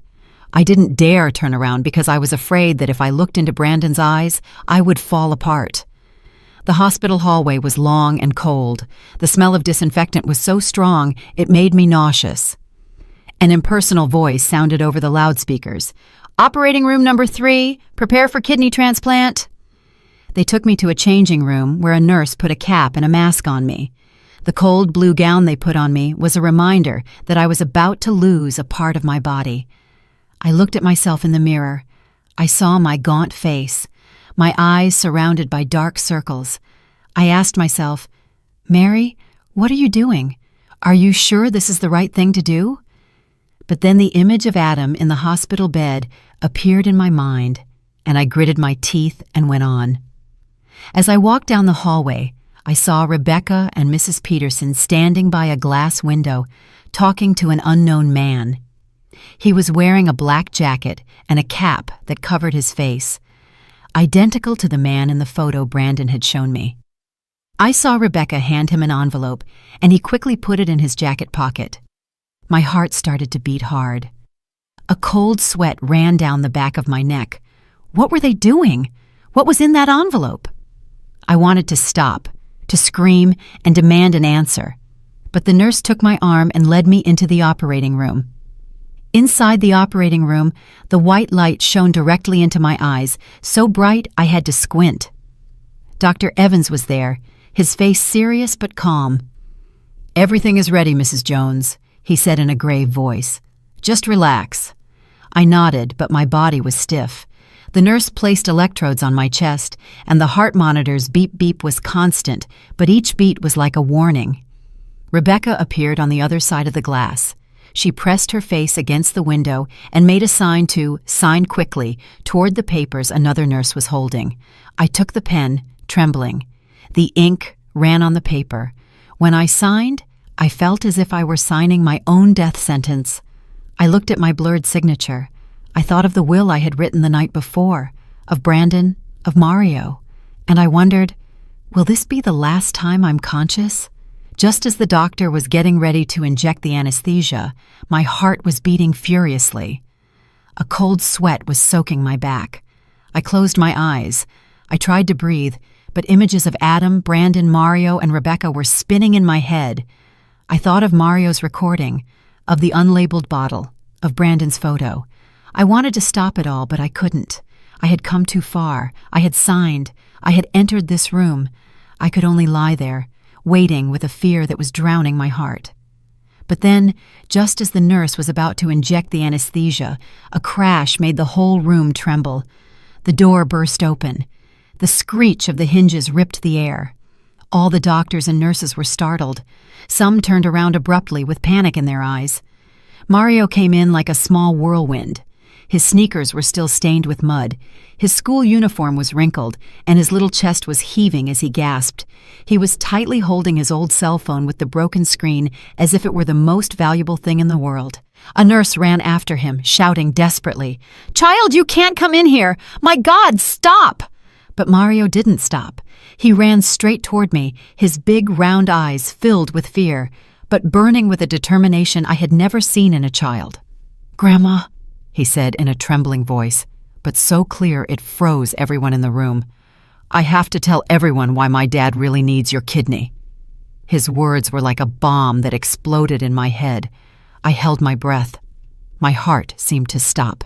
I didn't dare turn around because I was afraid that if I looked into Brandon's eyes, I would fall apart. The hospital hallway was long and cold. The smell of disinfectant was so strong it made me nauseous. An impersonal voice sounded over the loudspeakers. "Operating room number 3, prepare for kidney transplant." They took me to a changing room where a nurse put a cap and a mask on me. The cold blue gown they put on me was a reminder that I was about to lose a part of my body. I looked at myself in the mirror. I saw my gaunt face, my eyes surrounded by dark circles. I asked myself, "Mary, what are you doing? Are you sure this is the right thing to do?" But then the image of Adam in the hospital bed appeared in my mind, and I gritted my teeth and went on. As I walked down the hallway, I saw Rebecca and Mrs. Peterson standing by a glass window, talking to an unknown man. He was wearing a black jacket and a cap that covered his face, identical to the man in the photo Brandon had shown me. I saw Rebecca hand him an envelope, and he quickly put it in his jacket pocket. My heart started to beat hard. A cold sweat ran down the back of my neck. What were they doing? What was in that envelope? I wanted to stop, to scream and demand an answer, but the nurse took my arm and led me into the operating room. Inside the operating room, the white light shone directly into my eyes, so bright I had to squint. Dr. Evans was there, his face serious but calm. "Everything is ready, Mrs. Jones," he said in a grave voice. "Just relax." I nodded, but my body was stiff. The nurse placed electrodes on my chest, and the heart monitor's beep-beep was constant, but each beat was like a warning. Rebecca appeared on the other side of the glass. She pressed her face against the window and made a sign to sign quickly toward the papers another nurse was holding. I took the pen, trembling. The ink ran on the paper. When I signed, I felt as if I were signing my own death sentence. I looked at my blurred signature. I thought of the will I had written the night before, of Brandon, of Mario, and I wondered, will this be the last time I'm conscious? Just as the doctor was getting ready to inject the anesthesia, my heart was beating furiously. A cold sweat was soaking my back. I closed my eyes. I tried to breathe, but images of Adam, Brandon, Mario, and Rebecca were spinning in my head. I thought of Mario's recording, of the unlabeled bottle, of Brandon's photo. I wanted to stop it all, but I couldn't. I had come too far. I had signed. I had entered this room. I could only lie there, waiting with a fear that was drowning my heart. But then, just as the nurse was about to inject the anesthesia, a crash made the whole room tremble. The door burst open. The screech of the hinges ripped the air. All the doctors and nurses were startled. Some turned around abruptly with panic in their eyes. Mario came in like a small whirlwind. His sneakers were still stained with mud. His school uniform was wrinkled, and his little chest was heaving as he gasped. He was tightly holding his old cell phone with the broken screen as if it were the most valuable thing in the world. A nurse ran after him, shouting desperately, "Child, you can't come in here! My God, stop!" But Mario didn't stop. He ran straight toward me, his big round eyes filled with fear, but burning with a determination I had never seen in a child. "Grandma," he said in a trembling voice, but so clear it froze everyone in the room. "I have to tell everyone why my dad really needs your kidney." His words were like a bomb that exploded in my head. I held my breath. My heart seemed to stop.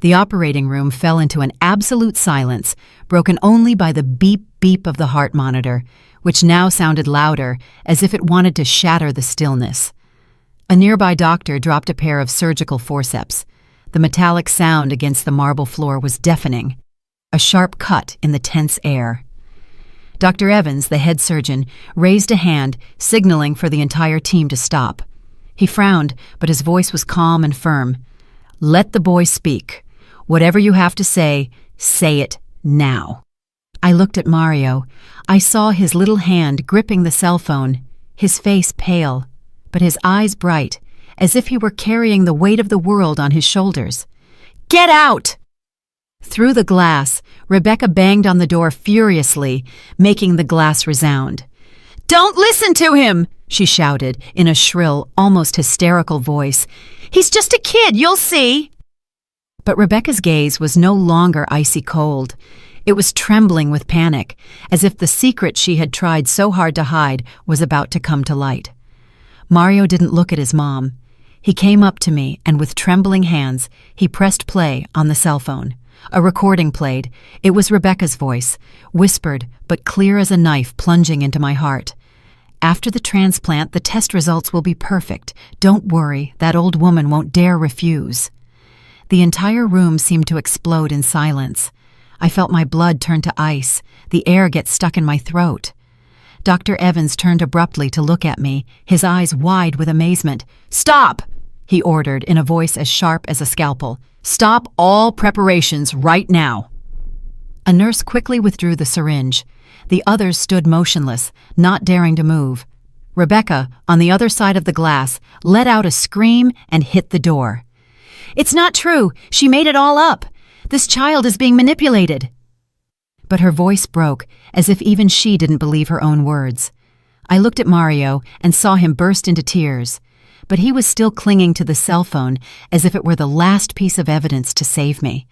The operating room fell into an absolute silence, broken only by the beep-beep of the heart monitor, which now sounded louder, as if it wanted to shatter the stillness. A nearby doctor dropped a pair of surgical forceps. The metallic sound against the marble floor was deafening, a sharp cut in the tense air. Dr. Evans, the head surgeon, raised a hand, signaling for the entire team to stop. He frowned, but his voice was calm and firm. "Let the boy speak. Whatever you have to say it now." I looked at Mario. I saw his little hand gripping the cell phone, his face pale, but his eyes bright, as if he were carrying the weight of the world on his shoulders. "Get out!" Through the glass, Rebecca banged on the door furiously, making the glass resound. "Don't listen to him!" she shouted in a shrill, almost hysterical voice. "He's just a kid, you'll see!" But Rebecca's gaze was no longer icy cold. It was trembling with panic, as if the secret she had tried so hard to hide was about to come to light. Mario didn't look at his mom. He came up to me, and with trembling hands, he pressed play on the cell phone. A recording played. It was Rebecca's voice, whispered but clear as a knife plunging into my heart. "After the transplant, the test results will be perfect. Don't worry, that old woman won't dare refuse." The entire room seemed to explode in silence. I felt my blood turn to ice, the air get stuck in my throat. Dr. Evans turned abruptly to look at me, his eyes wide with amazement. "Stop!" he ordered in a voice as sharp as a scalpel. "Stop all preparations right now." A nurse quickly withdrew the syringe. The others stood motionless, not daring to move. Rebecca, on the other side of the glass, let out a scream and hit the door. "It's not true! She made it all up! This child is being manipulated!" But her voice broke, as if even she didn't believe her own words. I looked at Mario and saw him burst into tears, but he was still clinging to the cell phone as if it were the last piece of evidence to save me.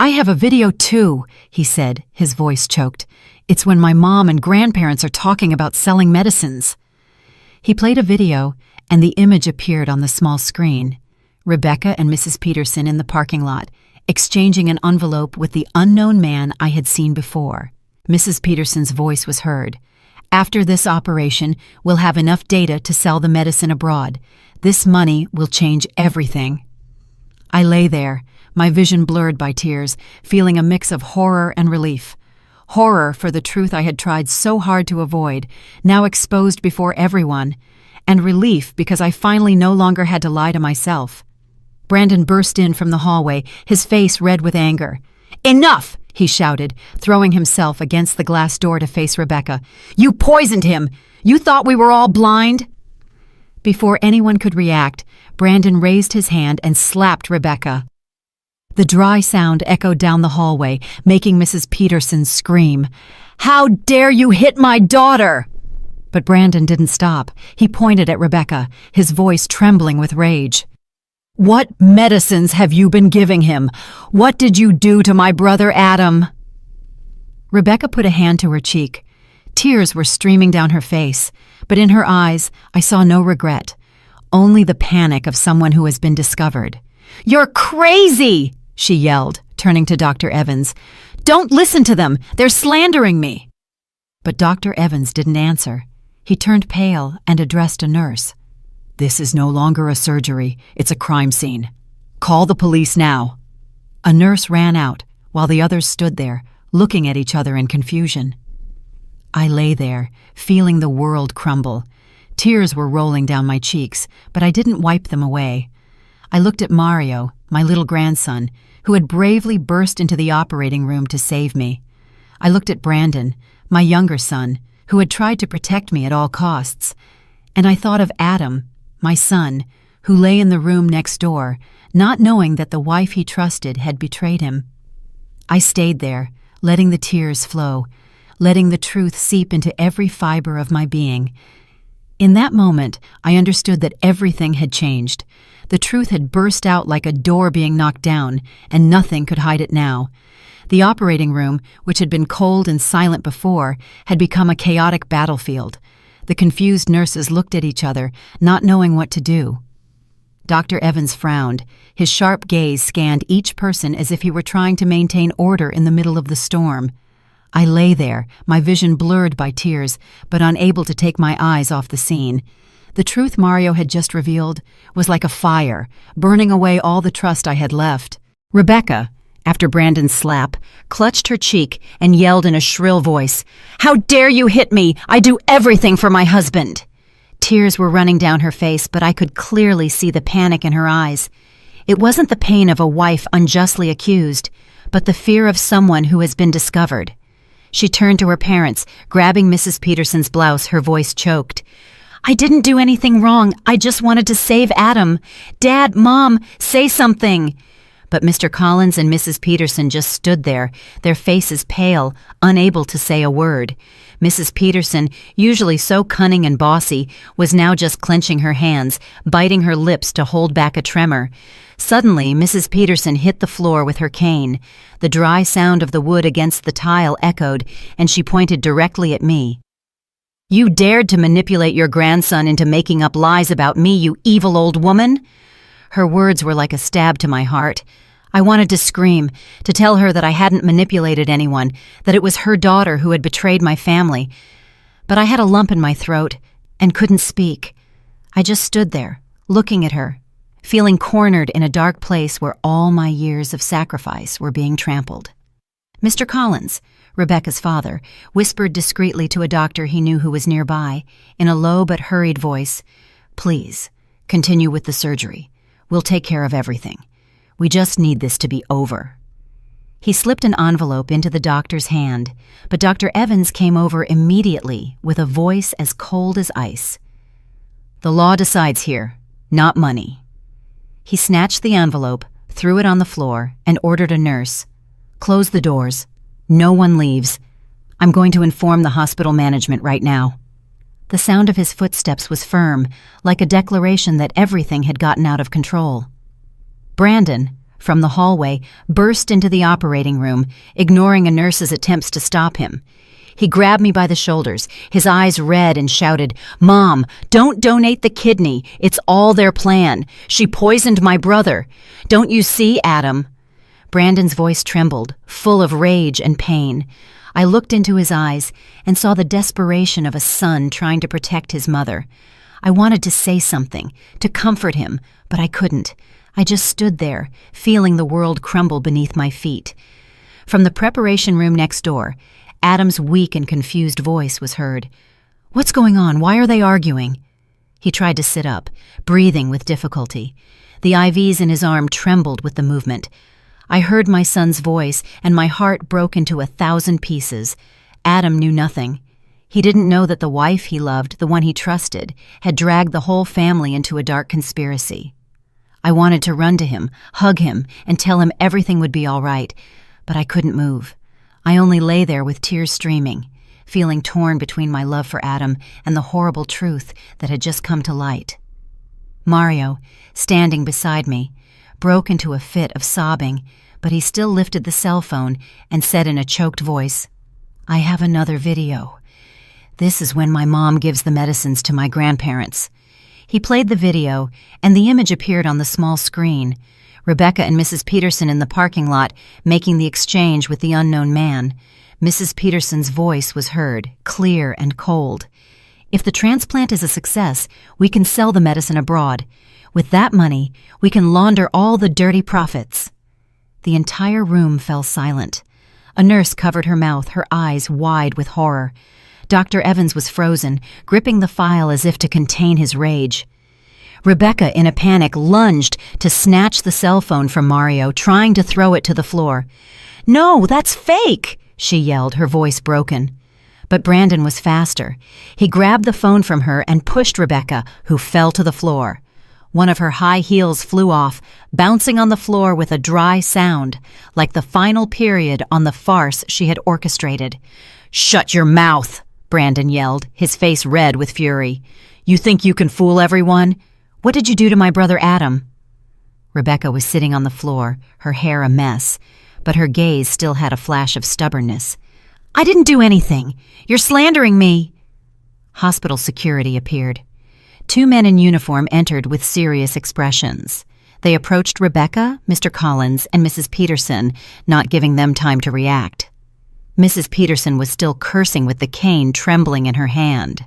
"I have a video too," he said, his voice choked. "It's when my mom and grandparents are talking about selling medicines." He played a video, and the image appeared on the small screen. Rebecca and Mrs. Peterson in the parking lot, exchanging an envelope with the unknown man I had seen before. Mrs. Peterson's voice was heard. "After this operation, we'll have enough data to sell the medicine abroad. This money will change everything." I lay there, my vision blurred by tears, feeling a mix of horror and relief. Horror for the truth I had tried so hard to avoid, now exposed before everyone, and relief because I finally no longer had to lie to myself. Brandon burst in from the hallway, his face red with anger. "Enough!" he shouted, throwing himself against the glass door to face Rebecca. "You poisoned him! You thought we were all blind?" Before anyone could react, Brandon raised his hand and slapped Rebecca. The dry sound echoed down the hallway, making Mrs. Peterson scream. "How dare you hit my daughter!" But Brandon didn't stop. He pointed at Rebecca, his voice trembling with rage. "What medicines have you been giving him? What did you do to my brother Adam?" Rebecca put a hand to her cheek. Tears were streaming down her face, but in her eyes I saw no regret, only the panic of someone who has been discovered. "You're crazy!" she yelled, turning to Dr. Evans. "Don't listen to them! They're slandering me!" But Dr. Evans didn't answer. He turned pale and addressed a nurse. "This is no longer a surgery. It's a crime scene. Call the police now." A nurse ran out, while the others stood there, looking at each other in confusion. I lay there, feeling the world crumble. Tears were rolling down my cheeks, but I didn't wipe them away. I looked at Mario, my little grandson, who had bravely burst into the operating room to save me. I looked at Brandon, my younger son, who had tried to protect me at all costs. And I thought of Adam, my son, who lay in the room next door, not knowing that the wife he trusted had betrayed him. I stayed there, letting the tears flow, letting the truth seep into every fiber of my being. In that moment, I understood that everything had changed. The truth had burst out like a door being knocked down, and nothing could hide it now. The operating room, which had been cold and silent before, had become a chaotic battlefield. The confused nurses looked at each other, not knowing what to do. Dr. Evans frowned. His sharp gaze scanned each person as if he were trying to maintain order in the middle of the storm. I lay there, my vision blurred by tears, but unable to take my eyes off the scene. The truth Mario had just revealed was like a fire, burning away all the trust I had left. Rebecca, after Brandon's slap, clutched her cheek and yelled in a shrill voice, "How dare you hit me? I do everything for my husband!" Tears were running down her face, but I could clearly see the panic in her eyes. It wasn't the pain of a wife unjustly accused, but the fear of someone who has been discovered. She turned to her parents, grabbing Mrs. Peterson's blouse, her voice choked. "I didn't do anything wrong. I just wanted to save Adam. Dad, Mom, say something." But Mr. Collins and Mrs. Peterson just stood there, their faces pale, unable to say a word. Mrs. Peterson, usually so cunning and bossy, was now just clenching her hands, biting her lips to hold back a tremor. Suddenly, Mrs. Peterson hit the floor with her cane. The dry sound of the wood against the tile echoed, and she pointed directly at me. "You dared to manipulate your grandson into making up lies about me, you evil old woman!" Her words were like a stab to my heart. I wanted to scream, to tell her that I hadn't manipulated anyone, that it was her daughter who had betrayed my family. But I had a lump in my throat and couldn't speak. I just stood there, looking at her, feeling cornered in a dark place where all my years of sacrifice were being trampled. Mr. Collins, Rebecca's father, whispered discreetly to a doctor he knew who was nearby, in a low but hurried voice, "Please, continue with the surgery. We'll take care of everything. We just need this to be over." He slipped an envelope into the doctor's hand, but Dr. Evans came over immediately with a voice as cold as ice. "The law decides here, not money." He snatched the envelope, threw it on the floor, and ordered a nurse, "Close the doors. No one leaves. I'm going to inform the hospital management right now." The sound of his footsteps was firm, like a declaration that everything had gotten out of control. Brandon, from the hallway, burst into the operating room, ignoring a nurse's attempts to stop him. He grabbed me by the shoulders, his eyes red, and shouted, "Mom, don't donate the kidney. It's all their plan. She poisoned my brother. Don't you see, Adam?" Brandon's voice trembled, full of rage and pain. I looked into his eyes and saw the desperation of a son trying to protect his mother. I wanted to say something, to comfort him, but I couldn't. I just stood there, feeling the world crumble beneath my feet. From the preparation room next door, Adam's weak and confused voice was heard. "What's going on? Why are they arguing?" He tried to sit up, breathing with difficulty. The IVs in his arm trembled with the movement. I heard my son's voice, and my heart broke into 1,000 pieces. Adam knew nothing. He didn't know that the wife he loved, the one he trusted, had dragged the whole family into a dark conspiracy. I wanted to run to him, hug him, and tell him everything would be all right, but I couldn't move. I only lay there with tears streaming, feeling torn between my love for Adam and the horrible truth that had just come to light. Mario, standing beside me, broke into a fit of sobbing, but he still lifted the cell phone and said in a choked voice, "I have another video. This is when my mom gives the medicines to my grandparents." He played the video, and the image appeared on the small screen. Rebecca and Mrs. Peterson in the parking lot making the exchange with the unknown man. Mrs. Peterson's voice was heard, clear and cold. "If the transplant is a success, we can sell the medicine abroad. With that money, we can launder all the dirty profits." The entire room fell silent. A nurse covered her mouth, her eyes wide with horror. Dr. Evans was frozen, gripping the file as if to contain his rage. Rebecca, in a panic, lunged to snatch the cell phone from Mario, trying to throw it to the floor. "No, that's fake!" she yelled, her voice broken. But Brandon was faster. He grabbed the phone from her and pushed Rebecca, who fell to the floor. One of her high heels flew off, bouncing on the floor with a dry sound, like the final period on the farce she had orchestrated. "Shut your mouth!" Brandon yelled, his face red with fury. "You think you can fool everyone? What did you do to my brother Adam?" Rebecca was sitting on the floor, her hair a mess, but her gaze still had a flash of stubbornness. "I didn't do anything. You're slandering me." Hospital security appeared. 2 men in uniform entered with serious expressions. They approached Rebecca, Mr. Collins, and Mrs. Peterson, not giving them time to react. Mrs. Peterson was still cursing with the cane trembling in her hand.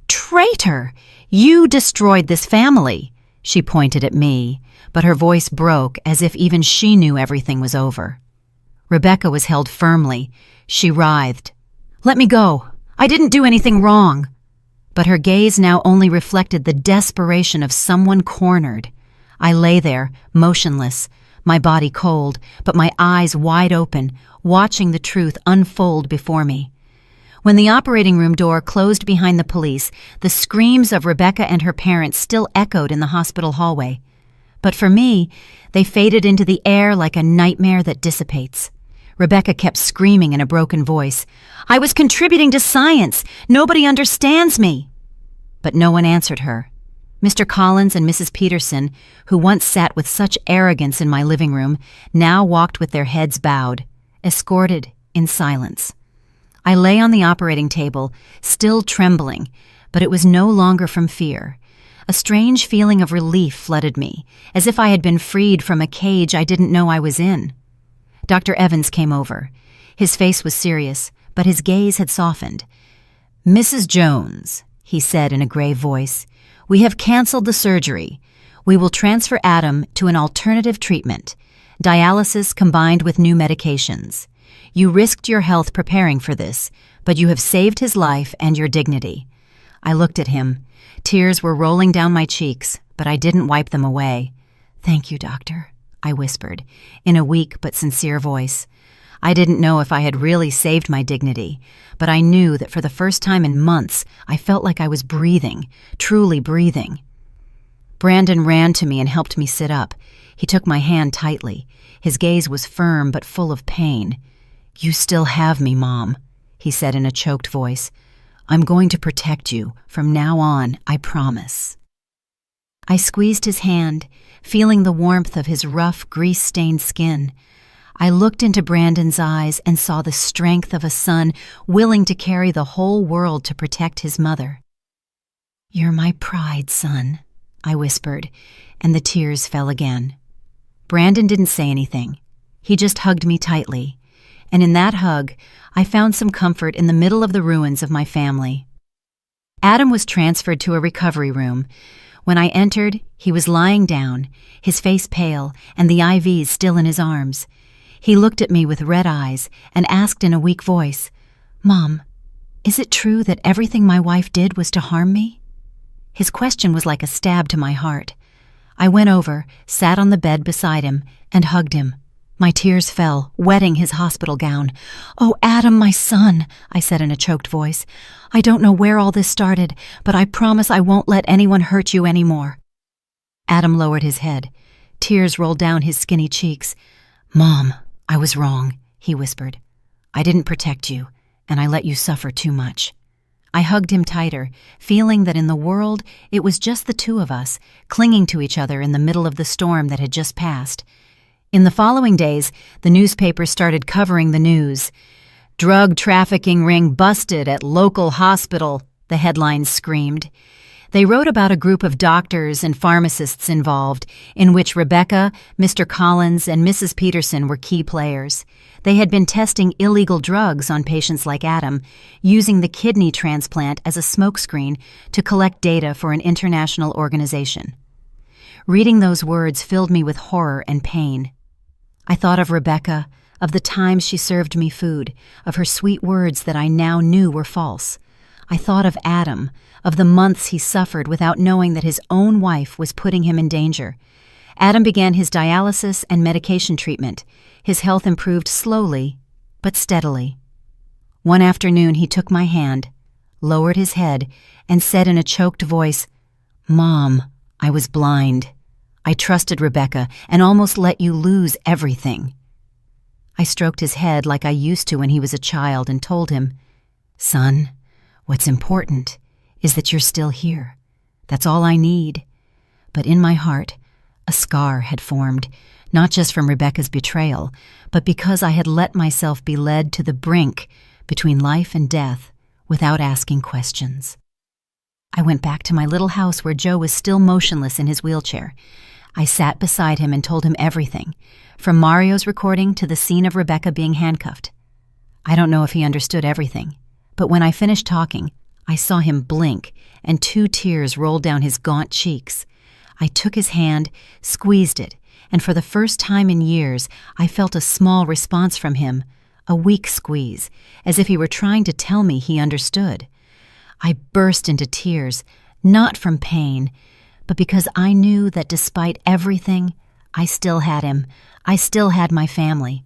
"Traitor! You destroyed this family!" She pointed at me, but her voice broke as if even she knew everything was over. Rebecca was held firmly. She writhed. "Let me go! I didn't do anything wrong!" But her gaze now only reflected the desperation of someone cornered. I lay there, motionless, my body cold, but my eyes wide open, watching the truth unfold before me. When the operating room door closed behind the police, the screams of Rebecca and her parents still echoed in the hospital hallway. But for me, they faded into the air like a nightmare that dissipates. Rebecca kept screaming in a broken voice, "I was contributing to science! Nobody understands me!" But no one answered her. Mr. Collins and Mrs. Peterson, who once sat with such arrogance in my living room, now walked with their heads bowed, escorted in silence. I lay on the operating table, still trembling, but it was no longer from fear. A strange feeling of relief flooded me, as if I had been freed from a cage I didn't know I was in. Dr. Evans came over. His face was serious, but his gaze had softened. "Mrs. Jones," he said in a grave voice, "we have canceled the surgery. We will transfer Adam to an alternative treatment, dialysis combined with new medications. You risked your health preparing for this, but you have saved his life and your dignity." I looked at him. Tears were rolling down my cheeks, but I didn't wipe them away. "Thank you, doctor," I whispered, in a weak but sincere voice. I didn't know if I had really saved my dignity, but I knew that for the first time in months, I felt like I was breathing, truly breathing. Brandon ran to me and helped me sit up. He took my hand tightly. His gaze was firm but full of pain. "You still have me, Mom," he said in a choked voice. "I'm going to protect you. From now on, I promise." I squeezed his hand, feeling the warmth of his rough, grease-stained skin. I looked into Brandon's eyes and saw the strength of a son willing to carry the whole world to protect his mother. "You're my pride, son," I whispered, and the tears fell again. Brandon didn't say anything. He just hugged me tightly, and in that hug, I found some comfort in the middle of the ruins of my family. Adam was transferred to a recovery room. When I entered, he was lying down, his face pale and the IVs still in his arms. He looked at me with red eyes and asked in a weak voice, "Mom, is it true that everything my wife did was to harm me?" His question was like a stab to my heart. I went over, sat on the bed beside him, and hugged him. My tears fell, wetting his hospital gown. "Oh, Adam, my son," I said in a choked voice. "I don't know where all this started, but I promise I won't let anyone hurt you anymore." Adam lowered his head. Tears rolled down his skinny cheeks. "Mom, I was wrong," he whispered. "I didn't protect you, and I let you suffer too much." I hugged him tighter, feeling that in the world it was just the two of us, clinging to each other in the middle of the storm that had just passed. In the following days, the newspapers started covering the news. "Drug trafficking ring busted at local hospital," the headlines screamed. They wrote about a group of doctors and pharmacists involved, in which Rebecca, Mr. Collins, and Mrs. Peterson were key players. They had been testing illegal drugs on patients like Adam, using the kidney transplant as a smokescreen to collect data for an international organization. Reading those words filled me with horror and pain. I thought of Rebecca, of the times she served me food, of her sweet words that I now knew were false. I thought of Adam, of the months he suffered without knowing that his own wife was putting him in danger. Adam began his dialysis and medication treatment. His health improved slowly, but steadily. One afternoon he took my hand, lowered his head, and said in a choked voice, "Mom, I was blind. I trusted Rebecca and almost let you lose everything." I stroked his head like I used to when he was a child and told him, "Son, what's important is that you're still here. That's all I need." But in my heart, a scar had formed, not just from Rebecca's betrayal, but because I had let myself be led to the brink between life and death without asking questions. I went back to my little house where Joe was still motionless in his wheelchair. I sat beside him and told him everything, from Mario's recording to the scene of Rebecca being handcuffed. I don't know if he understood everything, but when I finished talking, I saw him blink and 2 tears rolled down his gaunt cheeks. I took his hand, squeezed it, and for the first time in years, I felt a small response from him, a weak squeeze, as if he were trying to tell me he understood. I burst into tears, not from pain, but because I knew that despite everything, I still had him. I still had my family.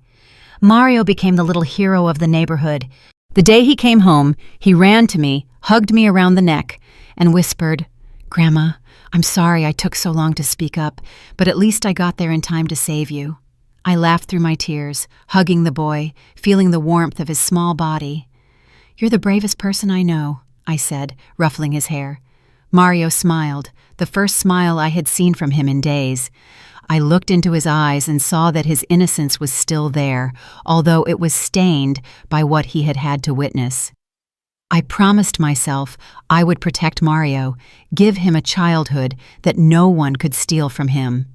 Mario became the little hero of the neighborhood. The day he came home, he ran to me, hugged me around the neck, and whispered, "Grandma, I'm sorry I took so long to speak up, but at least I got there in time to save you." I laughed through my tears, hugging the boy, feeling the warmth of his small body. "You're the bravest person I know," I said, ruffling his hair. Mario smiled, the first smile I had seen from him in days. I looked into his eyes and saw that his innocence was still there, although it was stained by what he had had to witness. I promised myself I would protect Mario, give him a childhood that no one could steal from him.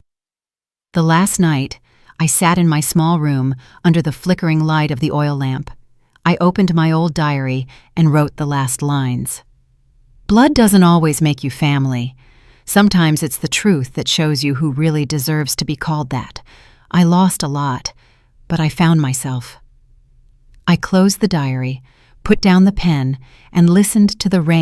The last night, I sat in my small room under the flickering light of the oil lamp. I opened my old diary and wrote the last lines. Blood doesn't always make you family. Sometimes it's the truth that shows you who really deserves to be called that. I lost a lot, but I found myself. I closed the diary, put down the pen, and listened to the rain